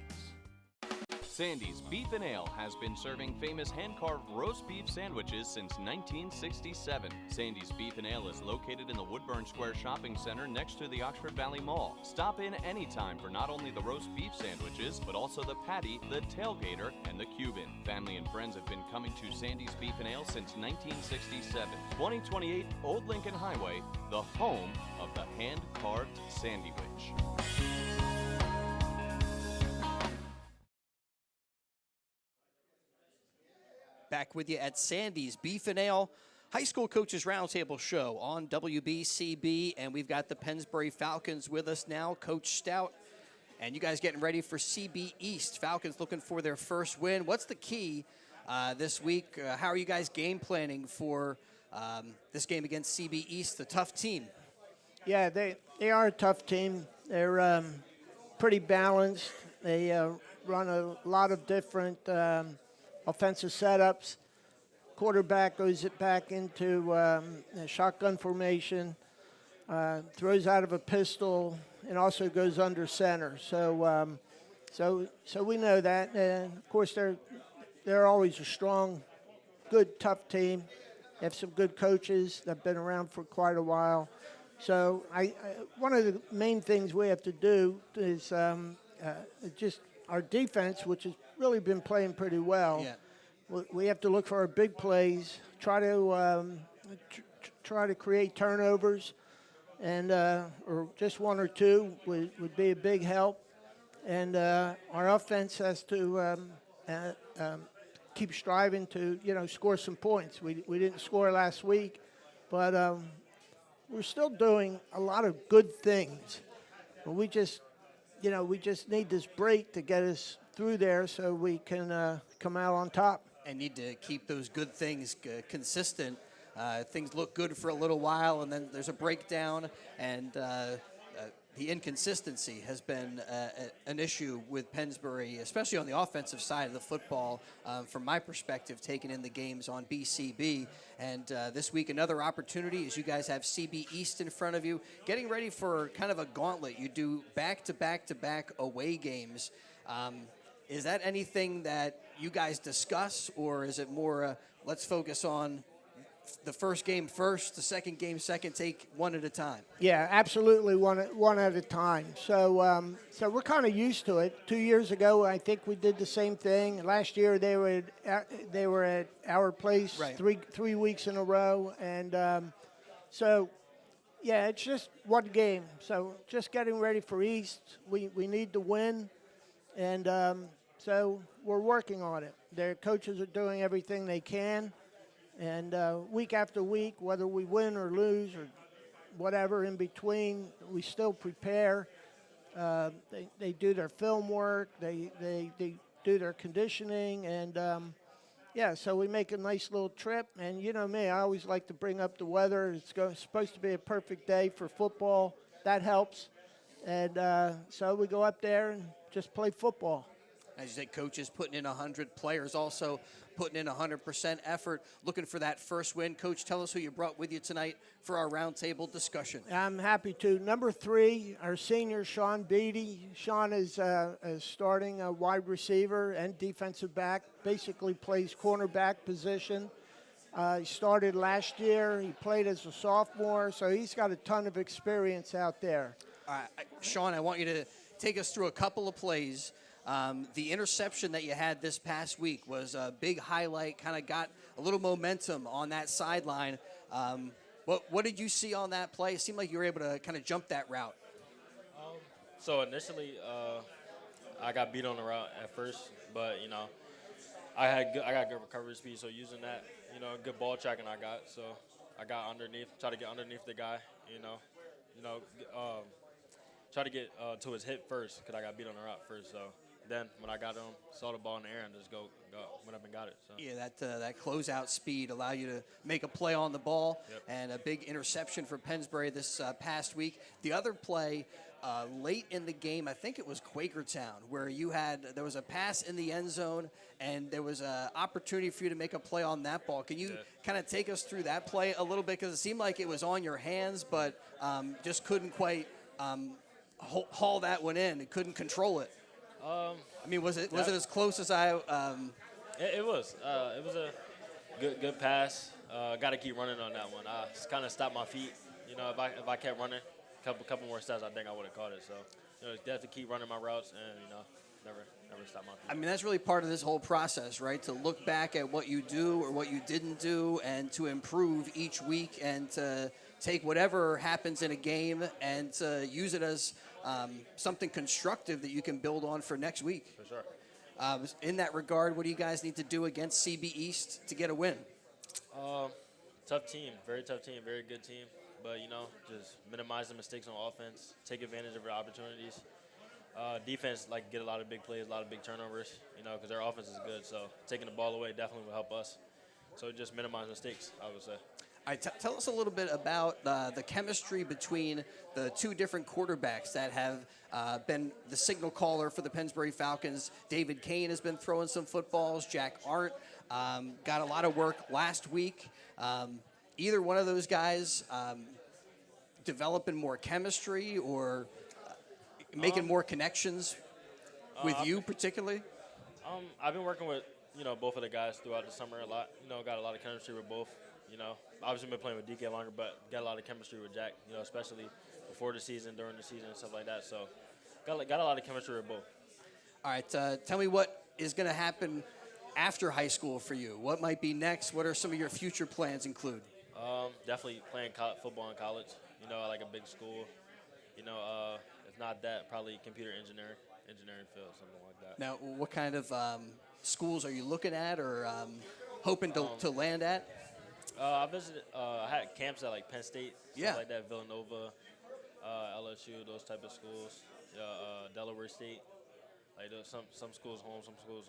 Sandy's Beef and Ale has been serving famous hand-carved roast beef sandwiches since 1967. Sandy's Beef and Ale is located in the Woodburn Square Shopping Center next to the Oxford Valley Mall. Stop in anytime for not only the roast beef sandwiches, but also the patty, the tailgater, and the Cuban. Family and friends have been coming to Sandy's Beef and Ale since 1967. 2028 Old Lincoln Highway, the home of the hand-carved sandwich. Back with you at Sandy's Beef and Ale High School Coaches Roundtable show on WBCB, and we've got the Pennsbury Falcons with us now, Coach Stout, and you guys getting ready for CB East. Falcons looking for their first win. What's the key this week? How are you guys game planning for this game against CB East, a tough team? Yeah, they are a tough team. They're pretty balanced. They run a lot of different offensive setups. Quarterback goes it back into a shotgun formation, throws out of a pistol, and also goes under center. So we know that. And of course, they're always a strong, good, tough team. They have some good coaches that have been around for quite a while. So one of the main things we have to do is just our defense, which has really been playing pretty well. Yeah. We have to look for our big plays, try to create turnovers, and or just one or two would be a big help. And our offense has to keep striving to, score some points. We didn't score last week, but we're still doing a lot of good things. But we just need this break to get us through there so we can come out on top. And need to keep those good things consistent. Things look good for a little while, and then there's a breakdown, and the inconsistency has been an issue with Pennsbury, especially on the offensive side of the football, from my perspective, taking in the games on BCB. And this week, another opportunity as you guys have CB East in front of you, getting ready for kind of a gauntlet. You do back-to-back-to-back away games. Is that anything that you guys discuss, or is it more let's focus on the first game first, the second game second, take one at a time? Yeah, absolutely, one at a time. So we're kind of used to it. 2 years ago, I think we did the same thing. Last year, they were at our place right. three weeks in a row, and so yeah, it's just one game. So just getting ready for East. We need to win, and so we're working on it. Their coaches are doing everything they can. And week after week, whether we win or lose or whatever in between, we still prepare. They do their film work. They do their conditioning. And, so we make a nice little trip. And you know me, I always like to bring up the weather. It's supposed to be a perfect day for football. That helps. And so we go up there and just play football. As you said, coaches putting in 100, players also putting in 100% effort, looking for that first win. Coach, tell us who you brought with you tonight for our roundtable discussion. I'm happy to. Number 3, our senior, Sean Beatty. Sean is starting a wide receiver and defensive back, basically plays cornerback position. He started last year. He played as a sophomore, so he's got a ton of experience out there. Sean, I want you to take us through a couple of plays. The interception that you had this past week was a big highlight, kind of got a little momentum on that sideline. What did you see on that play? It seemed like you were able to kind of jump that route. So initially, I got beat on the route at first, but, I got good recovery speed, so using that, good ball tracking I got. So I got underneath, try to get underneath the guy, try to get to his hip first because I got beat on the route first, so. Then when I got him, saw the ball in the air and just went up and got it. So. Yeah, that closeout speed allow you to make a play on the ball, yep. And a big interception for Pennsbury this past week. The other play late in the game, I think it was Quakertown, where there was a pass in the end zone and there was an opportunity for you to make a play on that ball. Can you kind of take us through that play a little bit? Because it seemed like it was on your hands, but just couldn't quite haul that one in. It couldn't control it. Was it as close as I? It was. It was a good pass. Got to keep running on that one. I just kind of stopped my feet. If I kept running, couple more steps, I think I would have caught it. So, have to keep running my routes and never stop my feet. That's really part of this whole process, right? To look back at what you do or what you didn't do, and to improve each week, and to take whatever happens in a game and to use it as something constructive that you can build on for next week. For sure. In that regard, what do you guys need to do against CB East to get a win? Tough team, very tough team, very good team. But, just minimize the mistakes on offense, take advantage of their opportunities. Defense, get a lot of big plays, a lot of big turnovers, because their offense is good. So taking the ball away definitely will help us. So just minimize mistakes, I would say. All right, tell us a little bit about the chemistry between the two different quarterbacks that have been the signal caller for the Pennsbury Falcons. David Kane has been throwing some footballs. Jack Arndt got a lot of work last week. Either one of those guys developing more chemistry or making more connections with you particularly? I've been working with, both of the guys throughout the summer a lot. Got a lot of chemistry with both. Obviously been playing with DK longer, but got a lot of chemistry with Jack, especially before the season, during the season, and stuff like that. So got a lot of chemistry with both. All right, tell me what is going to happen after high school for you. What might be next? What are some of your future plans include? Definitely playing football in college. I like a big school. If not that, probably computer engineering field, something like that. Now, what kind of schools are you looking at or hoping to land at? I visited. I had camps at like Penn State, stuff like that, Villanova, LSU, those type of schools. Delaware State. Like some schools home, some schools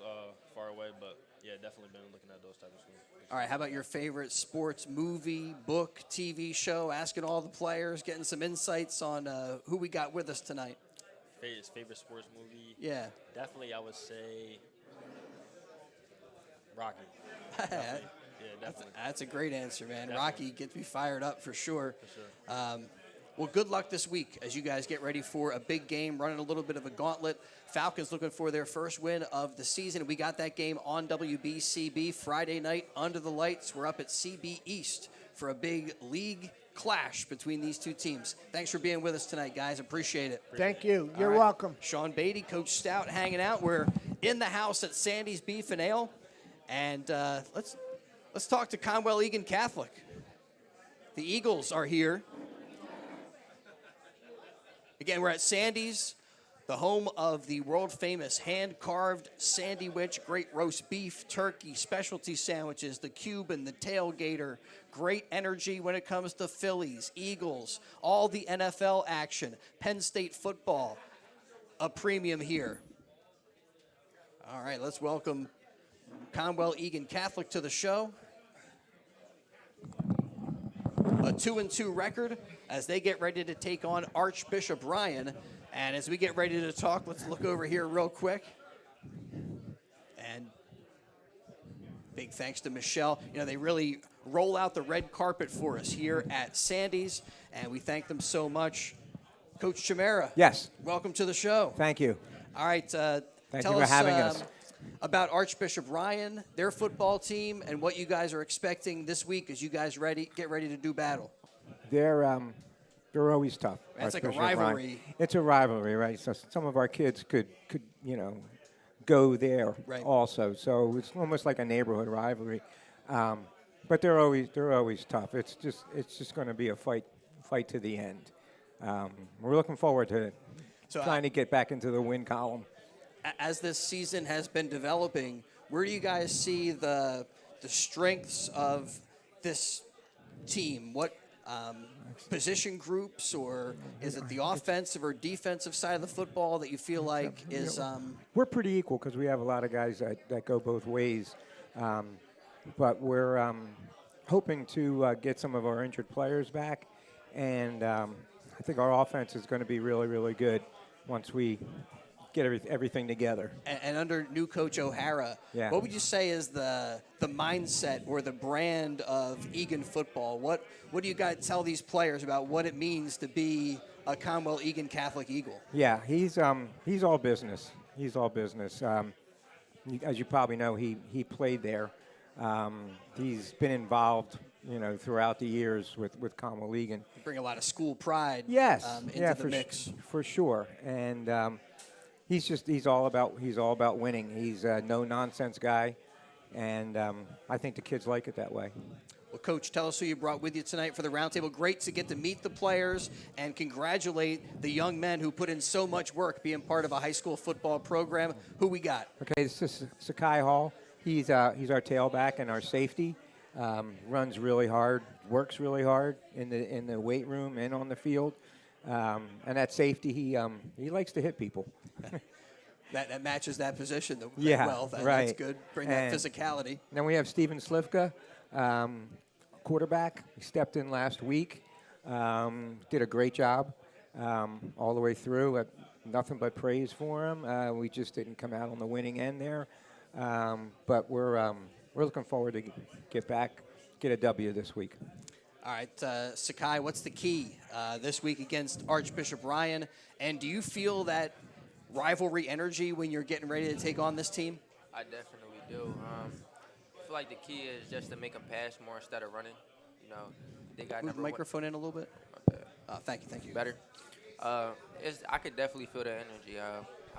far away, but yeah, definitely been looking at those type of schools. All right, how about your favorite sports movie, book, TV show? Asking all the players, getting some insights on who we got with us tonight. Favorite sports movie? Yeah. Definitely, I would say Rocky. Definitely. Yeah, definitely. That's a great answer, man. Definitely. Rocky gets me fired up for sure. For sure. Well, good luck this week as you guys get ready for a big game, running a little bit of a gauntlet. Falcons looking for their first win of the season. We got that game on WBCB Friday night under the lights. We're up at CB East for a big league clash between these two teams. Thanks for being with us tonight, guys. Appreciate it. Thank you. You're welcome. Sean Beatty, Coach Stout hanging out. We're in the house at Sandy's Beef and Ale. And let's talk to Conwell-Egan Catholic. The Eagles are here. Again, we're at Sandy's, the home of the world-famous hand-carved Sandywich, great roast beef, turkey, specialty sandwiches, the Cuban, the tailgater, great energy when it comes to Phillies, Eagles, all the NFL action, Penn State football, a premium here. All right, let's welcome Conwell-Egan Catholic to the show. A 2-2 record as they get ready to take on Archbishop Ryan. And as we get ready to talk, let's look over here real quick. And big thanks to Michelle. You know, they really roll out the red carpet for us here at Sandy's, and we thank them so much. Coach Chimera. Yes. Welcome to the show. Thank you. All right. Thank tell you for having us. About Archbishop Ryan, their football team, and what you guys are expecting this week as you guys get ready to do battle. They're always tough. It's like a Archbishop Ryan. rivalry. It's a rivalry, right? So some of our kids could go there also. So it's almost like a neighborhood rivalry. But they're always tough. It's just going to be a fight to the end. We're looking forward to it. Trying to get back into the win column. As this season has been developing, where do you guys see the strengths of this team? What position groups, or is it the offensive or defensive side of the football that you feel like is? We're pretty equal because we have a lot of guys that go both ways. But we're hoping to get some of our injured players back. And I think our offense is going to be really, really good once we get everything together. And under new coach O'Hara, what would you say is the mindset or the brand of Egan football? What do you guys tell these players about what it means to be a Conwell-Egan Catholic Eagle? Yeah, he's all business. He's all business. As you probably know, he played there. He's been involved, throughout the years with Conwell-Egan. Bring a lot of school pride. Yes, into the mix for sure. And he's all about winning. He's a no nonsense guy, and I think the kids like it that way. Well, Coach, tell us who you brought with you tonight for the roundtable. Great to get to meet the players and congratulate the young men who put in so much work being part of a high school football program. Who we got? Okay, this is Sakai Hall. He's our tailback and our safety. Runs really hard, works really hard in the weight room and on the field. And at safety, he likes to hit people. That matches that position well. That's good. Bring that physicality. Then we have Steven Slivka, quarterback. He stepped in last week. Did a great job all the way through. Nothing but praise for him. We just didn't come out on the winning end there. But we're looking forward to get a W this week. All right, Sakai, what's the key this week against Archbishop Ryan? And do you feel that rivalry energy when you're getting ready to take on this team? I definitely do. I feel like the key is just to make them pass more instead of running. They got Move the microphone in a little bit. Okay. Thank you. Better. I could definitely feel the energy.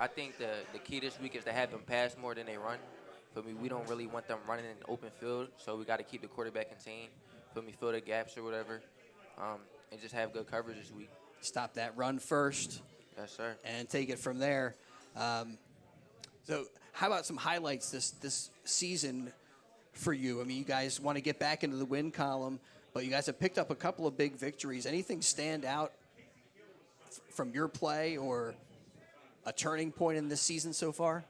I think the key this week is to have them pass more than they run. For me, we don't really want them running in open field, so we got to keep the quarterback contained. For me, fill the gaps or whatever, and just have good coverage this week. Stop that run first. Yes, sir. And take it from there. So how about some highlights this season for you? I mean, you guys want to get back into the win column, but you guys have picked up a couple of big victories. Anything stand out from your play or a turning point in this season so far?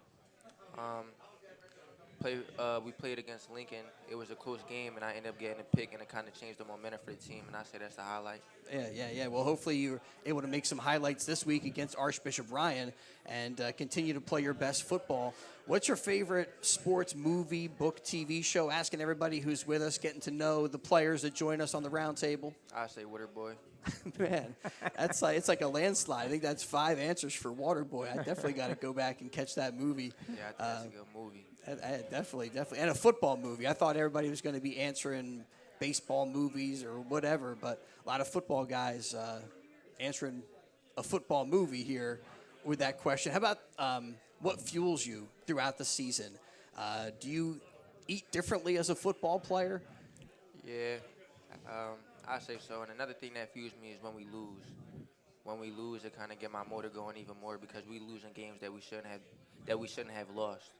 We played against Lincoln. It was a close game, and I ended up getting a pick, and it kind of changed the momentum for the team, and I say that's the highlight. Yeah. Well, hopefully you're able to make some highlights this week against Archbishop Ryan and continue to play your best football. What's your favorite sports movie, book, TV show? Asking everybody who's with us, getting to know the players that join us on the roundtable. I say Waterboy. Man, it's like a landslide. I think that's 5 answers for Waterboy. I definitely got to go back and catch that movie. Yeah, I think that's a good movie. Definitely. And a football movie. I thought everybody was going to be answering baseball movies or whatever, but a lot of football guys answering a football movie here with that question. How about what fuels you throughout the season? Do you eat differently as a football player? Yeah, I say so. And another thing that fuels me is when we lose. When we lose, it kind of get my motor going even more because we lose in games that we shouldn't have lost.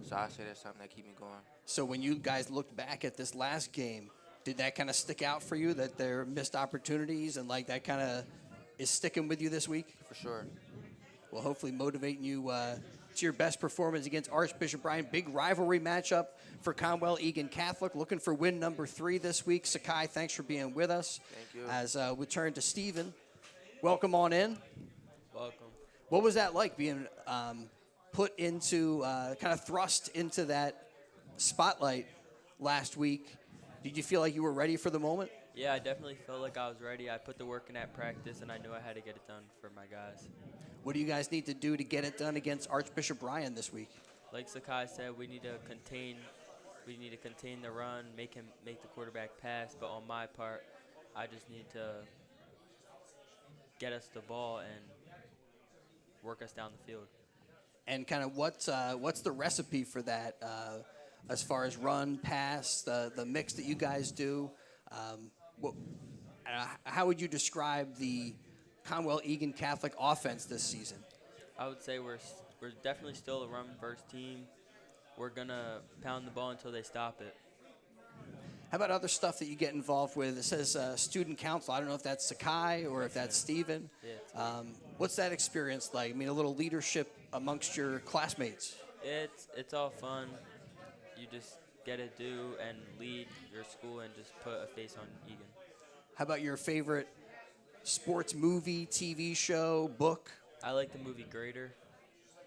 So I say that's something that keep me going. So when you guys looked back at this last game, did that kind of stick out for you, that there are missed opportunities and like that kind of is sticking with you this week? For sure. Well, hopefully motivating you to your best performance against Archbishop Ryan. Big rivalry matchup for Conwell-Egan Catholic. Looking for win number 3 this week. Sakai, thanks for being with us. Thank you. As we turn to Stephen. Welcome on in. Welcome. What was that like being put into, kind of thrust into that spotlight last week? Did you feel like you were ready for the moment? Yeah, I definitely felt like I was ready. I put the work in at practice, and I knew I had to get it done for my guys. What do you guys need to do to get it done against Archbishop Ryan this week? Like Sakai said, we need to contain the run, make the quarterback pass. But on my part, I just need to get us the ball and work us down the field. And kind of what's the recipe for that as far as run, pass, the mix that you guys do? How would you describe the Conwell-Egan Catholic offense this season? I would say we're definitely still a run-first team. We're going to pound the ball until they stop it. How about other stuff that you get involved with? It says student council. I don't know if that's Sakai or if that's Steven. Yeah, what's that experience like? I mean, a little leadership amongst your classmates. It's all fun. You just get to do and lead your school and just put a face on Egan. How about your favorite sports movie, TV show, book? I like the movie Grader.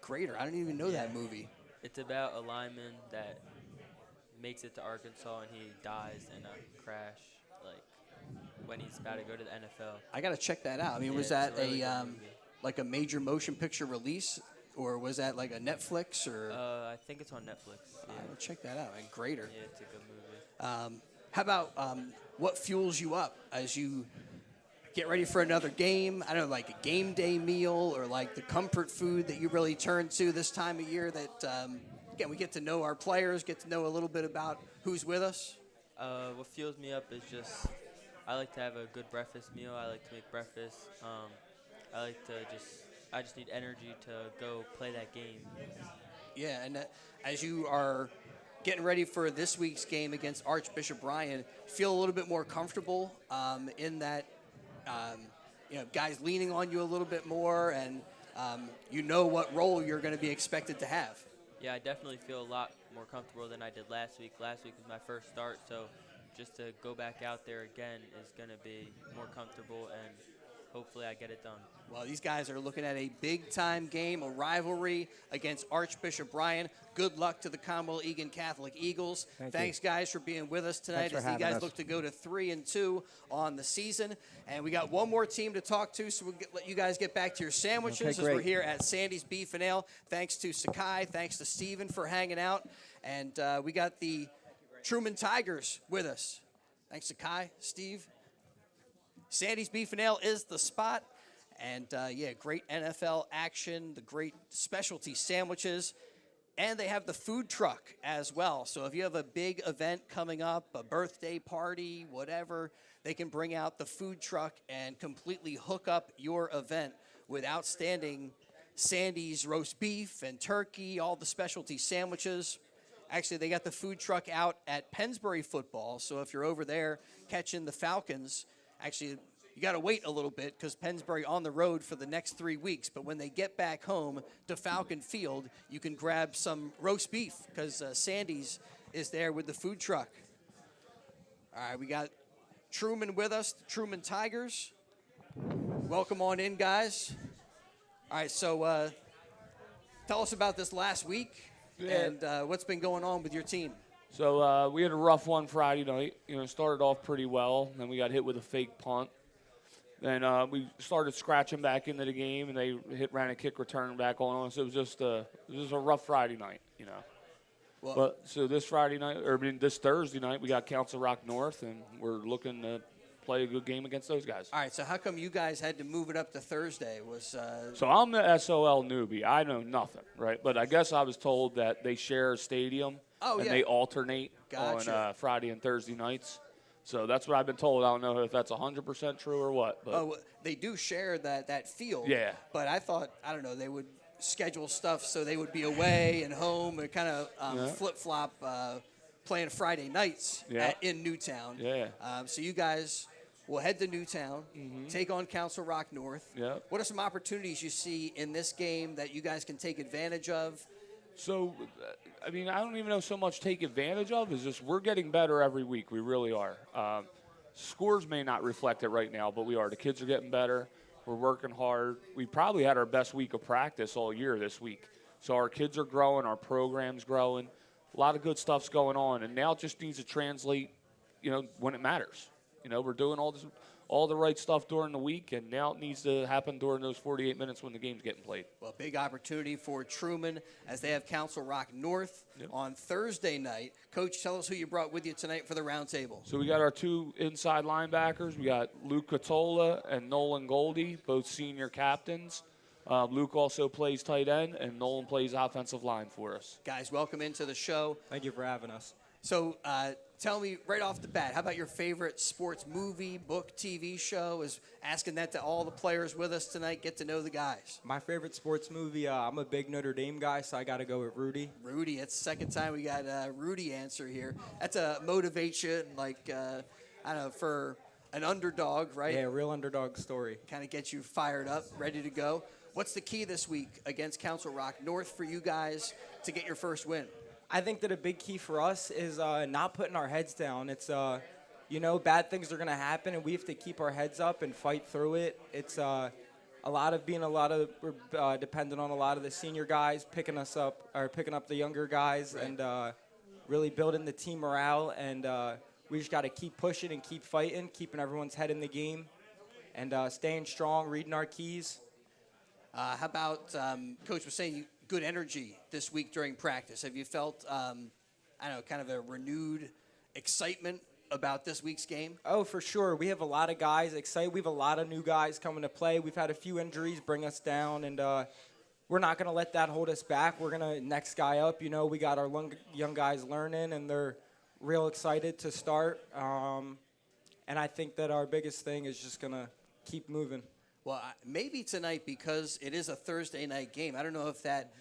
Grader? I didn't even know that movie. It's about a lineman that makes it to Arkansas and he dies in a crash, like when he's about to go to the NFL. I got to check that out. I mean, Yeah, was that it's a really good movie. like a major motion picture release, or was that like a Netflix or? I think it's on Netflix. Yeah. I'll check that out. And Grader. Yeah, it's a good movie. How about what fuels you up as you get ready for another game? I don't know, like a game day meal or like the comfort food that you really turn to this time of year that, again, we get to know our players, get to know a little bit about who's with us? What fuels me up is just I like to have a good breakfast meal. I like to make breakfast. I just need energy to go play that game. Yeah, and as you are getting ready for this week's game against Archbishop Ryan, feel a little bit more comfortable in that, guys leaning on you a little bit more, and you know what role you're going to be expected to have. Yeah, I definitely feel a lot more comfortable than I did last week. Last week was my first start, so just to go back out there again is going to be more comfortable, and hopefully I get it done. Well, these guys are looking at a big-time game, a rivalry against Archbishop Ryan. Good luck to the Conwell-Egan Catholic Eagles. Thanks, guys, for being with us tonight as you guys look to go to 3-2 on the season. And we got one more team to talk to, so we'll let you guys get back to your sandwiches as we're here at Sandy's Beef and Ale. Thanks to Sakai. Thanks to Steven for hanging out. And we got the Truman Tigers with us. Thanks, Sakai, Steve. Sandy's Beef and Ale is the spot. And, great NFL action, the great specialty sandwiches, and they have the food truck as well. So if you have a big event coming up, a birthday party, whatever, they can bring out the food truck and completely hook up your event with outstanding Sandy's roast beef and turkey, all the specialty sandwiches. Actually, they got the food truck out at Pennsbury football, so if you're over there catching the Falcons, actually, you got to wait a little bit because Pennsbury on the road for the next 3 weeks. But when they get back home to Falcon Field, you can grab some roast beef because Sandy's is there with the food truck. All right, we got Truman with us, the Truman Tigers. Welcome on in, guys. All right, so tell us about this last week and what's been going on with your team. So we had a rough one Friday night. Started off pretty well. Then we got hit with a fake punt. Then we started scratching back into the game, and they ran a kick return back on us. It was just a rough Friday night, Well, but so this Thursday night, we got Council Rock North, and we're looking to play a good game against those guys. All right, so how come you guys had to move it up to Thursday? So I'm the SOL newbie. I know nothing, right? But I guess I was told that they share a stadium, and they alternate Gotcha. on Friday and Thursday nights. So that's what I've been told. I don't know if that's 100% true or what. But they do share that field. Yeah. But I thought, I don't know, they would schedule stuff so they would be away and home and kind of flip-flop playing Friday nights in Newtown. Yeah. So you guys will head to Newtown, take on Council Rock North. Yeah. What are some opportunities you see in this game that you guys can take advantage of? So, I don't even know so much take advantage of. Is just we're getting better every week. We really are. Scores may not reflect it right now, but we are. The kids are getting better. We're working hard. We probably had our best week of practice all year this week. So our kids are growing. Our program's growing. A lot of good stuff's going on. And now it just needs to translate, when it matters. We're doing all the right stuff during the week, and now it needs to happen during those 48 minutes when the game's getting played. Well, big opportunity for Truman as they have Council Rock North on Thursday night. Coach, tell us who you brought with you tonight for the roundtable. So we got our two inside linebackers. We got Luke Catola and Nolan Goldie, both senior captains. Luke also plays tight end, and Nolan plays offensive line for us. Guys, welcome into the show. Thank you for having us. So tell me right off the bat, how about your favorite sports movie, book, TV show? Is asking that to all the players with us tonight, get to know the guys. My favorite sports movie, I'm a big Notre Dame guy, so I got to go with Rudy. Rudy, it's the second time we got a Rudy answer here. That's a motivation, for an underdog, right? Yeah, a real underdog story. Kind of gets you fired up, ready to go. What's the key this week against Council Rock North for you guys to get your first win? I think that a big key for us is not putting our heads down. It's, bad things are going to happen, and we have to keep our heads up and fight through it. It's we're dependent on a lot of the senior guys picking up the younger guys, right, and really building the team morale. And we just got to keep pushing and keep fighting, keeping everyone's head in the game, and staying strong, reading our keys. How about, Coach was saying, good energy this week during practice. Have you felt, kind of a renewed excitement about this week's game? Oh, for sure. We have a lot of guys excited. We have a lot of new guys coming to play. We've had a few injuries bring us down, and we're not going to let that hold us back. We're going to next guy up. We got our young guys learning, and they're real excited to start. And I think that our biggest thing is just going to keep moving. Well, maybe tonight, because it is a Thursday night game, I don't know if that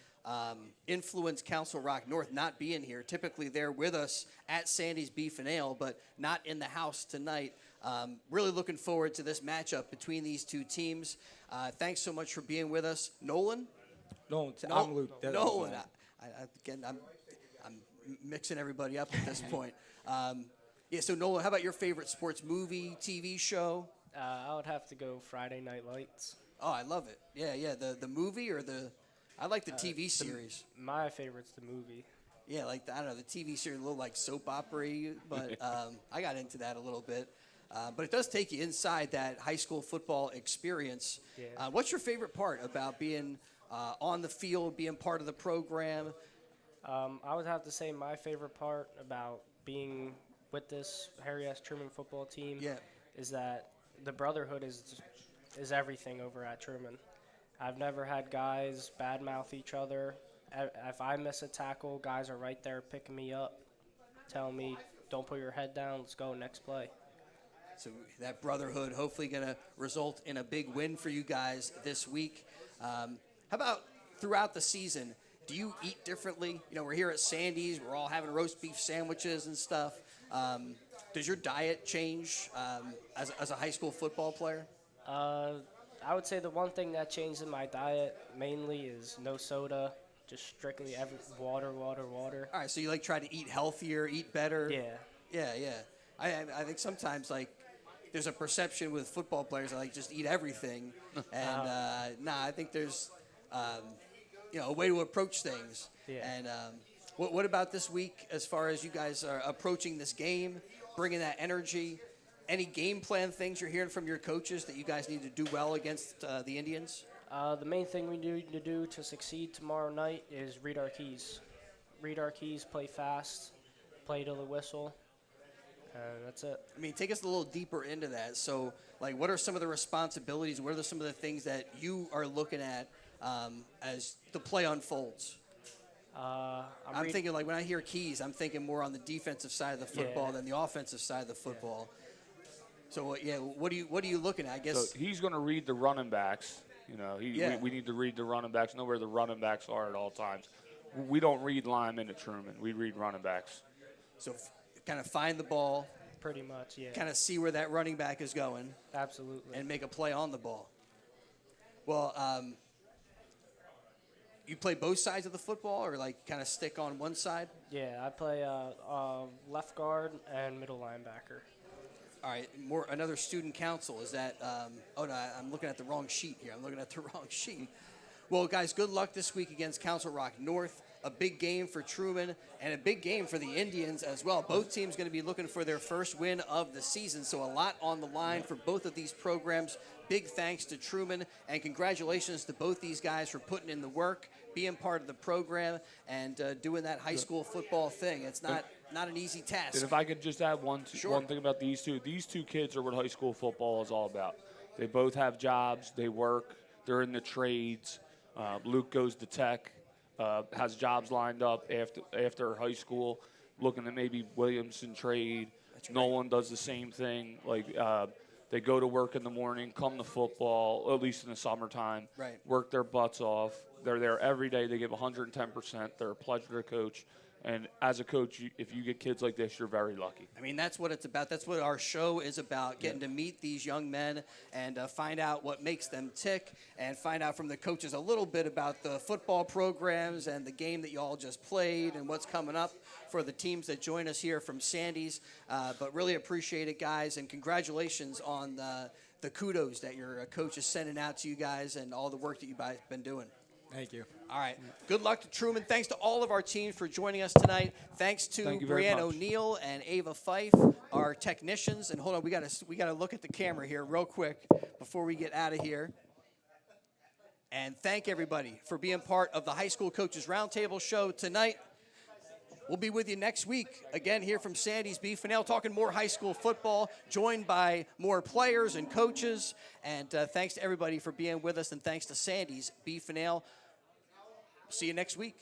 influenced Council Rock North not being here. Typically, they're with us at Sandy's Beef and Ale, but not in the house tonight. Really looking forward to this matchup between these two teams. Thanks so much for being with us. Nolan? I'm Luke. Nolan. I'm mixing everybody up at this point. So, Nolan, how about your favorite sports movie, TV show? I would have to go Friday Night Lights. Oh, I love it. Yeah. The movie or I like the TV series. My favorite's the movie. Yeah, the TV series, a little like soap opera, but I got into that a little bit. But it does take you inside that high school football experience. Yeah. What's your favorite part about being on the field, being part of the program? I would have to say my favorite part about being with this Harry S. Truman football team is that the brotherhood is everything over at Truman. I've never had guys badmouth each other. If I miss a tackle, guys are right there picking me up, telling me, don't put your head down, let's go, next play. So that brotherhood hopefully going to result in a big win for you guys this week. How about throughout the season? Do you eat differently? You know, we're here at Sandy's. We're all having roast beef sandwiches and stuff. Does your diet change as a high school football player? I would say the one thing that changed in my diet mainly is no soda, just strictly water. All right, so you like try to eat healthier, eat better. Yeah. I think sometimes like there's a perception with football players that like just eat everything, and I think there's a way to approach things. Yeah. And what about this week as far as you guys are approaching this game, bringing that energy? Any game plan things you're hearing from your coaches that you guys need to do well against the Indians? The main thing we need to do to succeed tomorrow night is read our keys. Read our keys, play fast, play to the whistle, and that's it. I mean, take us a little deeper into that. So, like, what are some of the responsibilities? What are some of the things that you are looking at as the play unfolds? I'm thinking, like, when I hear keys, I'm thinking more on the defensive side of the football than the offensive side of the football. So, what are you looking at? I guess so he's going to read the running backs. You know, we need to read the running backs, know where the running backs are at all times. We don't read linemen at Truman. We read running backs. So kind of find the ball. Pretty much, yeah. Kind of see where that running back is going. Absolutely. And make a play on the ball. Well, you play both sides of the football or, like, kind of stick on one side? Yeah, I play left guard and middle linebacker. All right, another student council. Is that I'm looking at the wrong sheet here. Well, guys, good luck this week against Council Rock North. A big game for Truman and a big game for the Indians as well. Both teams going to be looking for their first win of the season, so a lot on the line for both of these programs. Big thanks to Truman, and congratulations to both these guys for putting in the work, being part of the program, and doing that high school football thing. It's not an easy task. And if I could just add one thing about these two. These two kids are what high school football is all about. They both have jobs. They work. They're in the trades. Luke goes to tech, has jobs lined up after high school, looking at maybe Williamson trade. Nolan does the same thing. Like they go to work in the morning, come to football, at least in the summertime, work their butts off. They're there every day. They give 110%. They're a pleasure to coach. And as a coach, if you get kids like this, you're very lucky. I mean, that's what it's about. That's what our show is about, getting to meet these young men and find out what makes them tick and find out from the coaches a little bit about the football programs and the game that you all just played and what's coming up for the teams that join us here from Sandy's. But really appreciate it, guys, and congratulations on the kudos that your coach is sending out to you guys and all the work that you've been doing. Thank you. All right. Good luck to Truman. Thanks to all of our teams for joining us tonight. Thanks to Brianne O'Neill and Ava Fife, our technicians. And hold on, we gotta look at the camera here real quick before we get out of here. And thank everybody for being part of the High School Coaches Roundtable show tonight. We'll be with you next week, again, here from Sandy's Beef and Ale, talking more high school football, joined by more players and coaches. And thanks to everybody for being with us, and thanks to Sandy's Beef and Ale. See you next week.